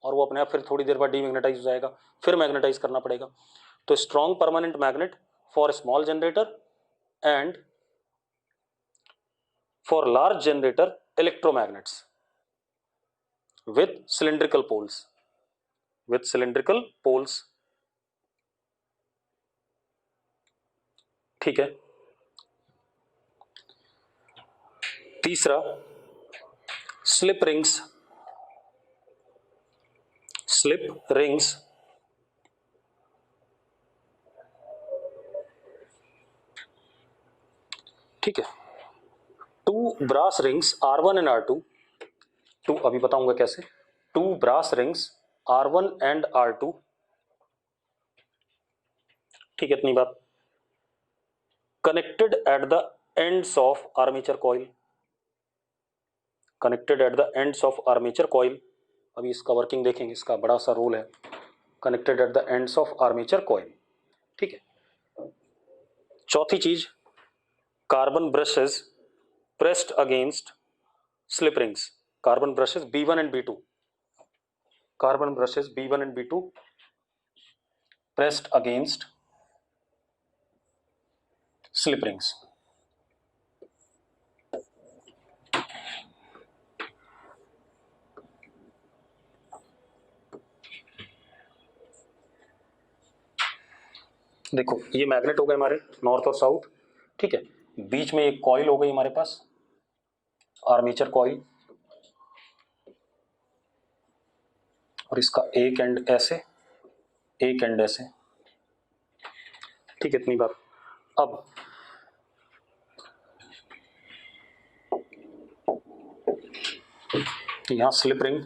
और वो अपने आप फिर थोड़ी देर बाद डीमैग्नेटाइज हो जाएगा, फिर मैग्नेटाइज करना पड़ेगा। तो strong permanent magnet for small generator and for large generator electromagnets with cylindrical poles, with cylindrical poles. ठीक है, तीसरा स्लिप रिंग्स, स्लिप रिंग्स ठीक है, two brass rings R1 and R2, two अभी बताऊंगा कैसे, to brass rings R1 and R2, ठीक है, इतनी बात, connected at the ends of armature coil, connected at the ends of armature coil. अभी इसका वर्किंग देखेंगे, इसका बड़ा सा रोल है, connected at the ends of armature coil, ठीक है। चौथी चीज, carbon brushes pressed against slip rings, carbon brushes B1 and B2, carbon brushes B1 and B2 pressed against slip rings। देखो ये मैग्नेट हो गए हमारे नॉर्थ और साउथ, ठीक है, बीच में एक कॉइल हो गई हमारे पास, आर्मेचर कॉइल, और इसका एक एंड ऐसे, एक एंड ऐसे, ठीक है, इतनी बात। अब यहां slip ring,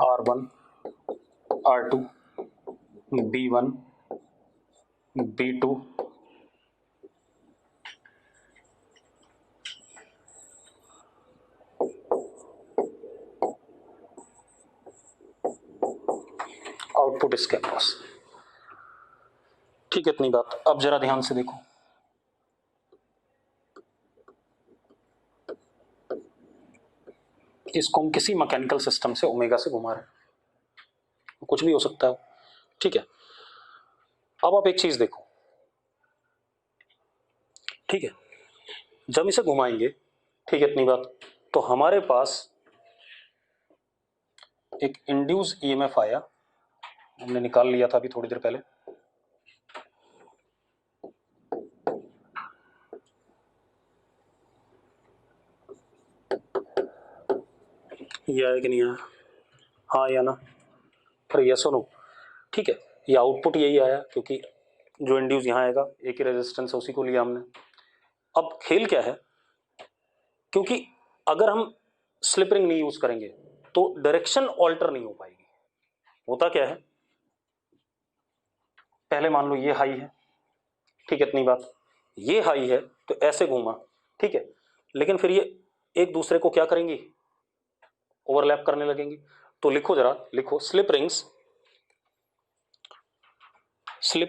R1 R2 B1 B2 output इसके पास, ठीक है, इतनी बात। अब जरा ध्यान से देखो, इसको हम किसी मैकेनिकल सिस्टम से ओमेगा से घुमा रहे हैं, कुछ भी हो सकता है, ठीक है। अब आप एक चीज देखो, ठीक है, जब इसे घुमाएंगे, ठीक है, इतनी बात, तो हमारे पास एक इंड्यूस ईएमएफ आया, हमने निकाल लिया था अभी थोड़ी देर पहले, ये आया कि नहीं आया, हाँ या ना, अरे यस और नो, ठीक है, ये आउटपुट यही आया, क्योंकि जो इंड्यूस यहाँ आएगा एक ही रेजिस्टेंस है, उसी को लिया हमने। अब खेल क्या है, क्योंकि अगर हम स्लिप रिंग नहीं यूज करेंगे तो डायरेक्शन ऑल्टर नहीं हो पाएगी। होता क्या है, पहले मान लो ये हाई है, ठीक है, इतनी बात, ये हाई है तो ऐसे घूमा, ठीक है, लेकिन फिर ये एक दूसरे को क्या करेंगी, ओवरलैप करने लगेंगी। तो लिखो जरा, लिखो, slip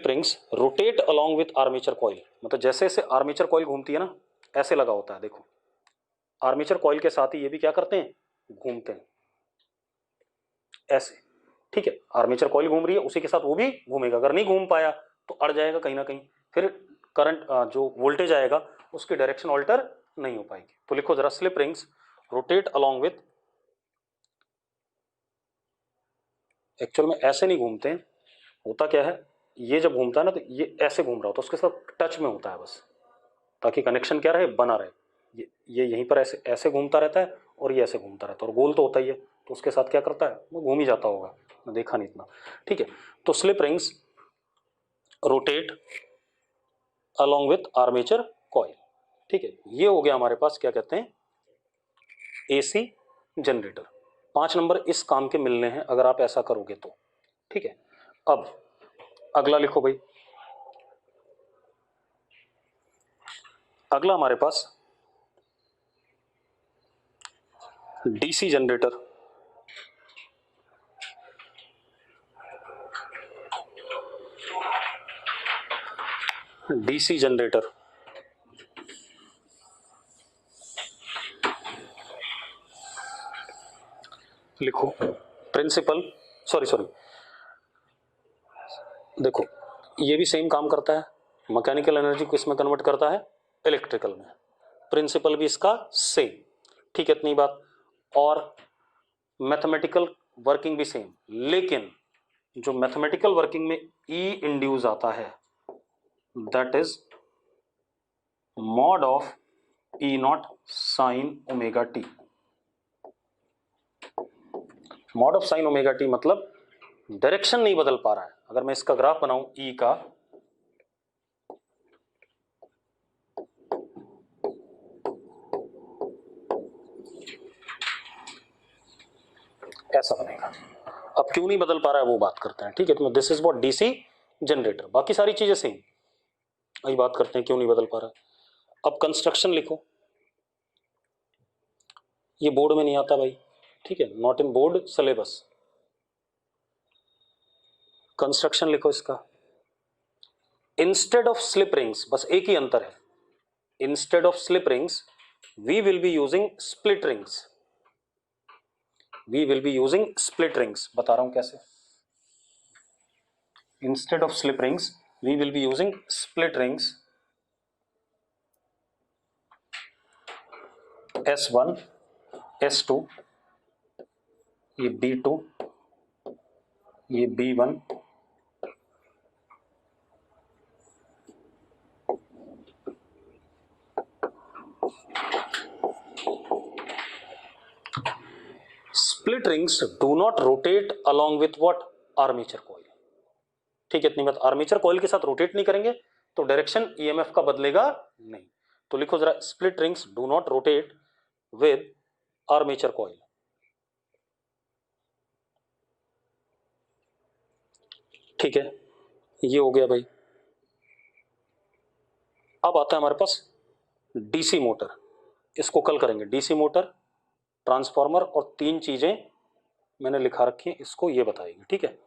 rings rotate along with armature coil, मतलब जैसे जैसे आर्मेचर कॉइल घूमती है ना, ऐसे लगा होता है, देखो आर्मेचर कॉइल के साथ ही ये भी क्या करते हैं, घूमते हैं ऐसे, ठीक है, आर्मेचर कॉइल घूम रही है, उसी के साथ वो भी घूमेगा, अगर नहीं घूम पाया तो अड़ जाएगा कहीं ना कहीं, फिर करंट जो वोल्टेज आएगा उसकी डायरेक्शन ऑल्टर नहीं हो पाएगी। तो लिखो जरा, slip rings rotate along with, actual में ऐसे नहीं घूमते हैं, होता क्या है, ये जब घूमता है ना तो ये ऐसे घूम रहा होता है, उसके साथ टच में होता है बस, ताकि कनेक्शन क्या रहे, बना रहे। ये यहीं पर ऐसे ऐसे घूमता रहता है और ये ऐसे घूमता रहता है, और गोल तो होता ही है, तो उसके साथ क्या करता है, वो घूम ही जाता होगा, मैं देखा नहीं इतना, ठीक है। तो slip rings rotate along with armature coil, ठीक है, ये हो गया हमारे पास क्या कहते हैं, एसी जनरेटर। 5 नंबर इस काम के मिलने हैं अगर आप ऐसा करोगे तो, ठीक है। अब अगला लिखो भाई, अगला हमारे पास डीसी जनरेटर, डीसी जनरेटर, लिखो प्रिंसिपल, सॉरी देखो ये भी सेम काम करता है, मैकेनिकल एनर्जी को इसमें कन्वर्ट करता है इलेक्ट्रिकल में, प्रिंसिपल भी इसका सेम, ठीक है, इतनी बात। और मैथमेटिकल वर्किंग भी सेम, लेकिन जो मैथमेटिकल वर्किंग में ई इंड्यूस आता है that is mod of E naught sine omega T. Mod of sine omega T मतलब डायरेक्शन नहीं बदल पा रहा है। अगर मैं इसका ग्राफ बनाऊं ई का, ऐसा बनेगा। अब क्यों नहीं बदल पा रहा है वो बात करते हैं, ठीक है। तो this is what DC generator, बाकी सारी चीजें सेम। अभी बात करते हैं क्यों नहीं बदल पा रहा है। अब कंस्ट्रक्शन लिखो, ये बोर्ड में नहीं आता भाई, ठीक है, not in board syllabus. Construction लिखो इसका, इंस्टेड ऑफ स्लिप रिंग्स, बस एक ही अंतर है, instead of slip rings we will be using split rings. We will be using split rings, बता रहा हूं कैसे। Instead of slip rings we will be using split rings S1 S2, ये B2, ये B1, split rings do not rotate along with what, armature coil, ठीक है। इतनी बात, आर्मेचर कॉइल के साथ रोटेट नहीं करेंगे तो डायरेक्शन ईएमएफ का बदलेगा नहीं। तो लिखो जरा, split rings do not rotate with armature coil. ठीक है, ये हो गया भाई। अब आता है हमारे पास डीसी मोटर, इसको कल करेंगे। डीसी मोटर, ट्रांसफार्मर और तीन चीजें मैंने लिखा रखी हैं, इसको ये बताएगी, ठीक है।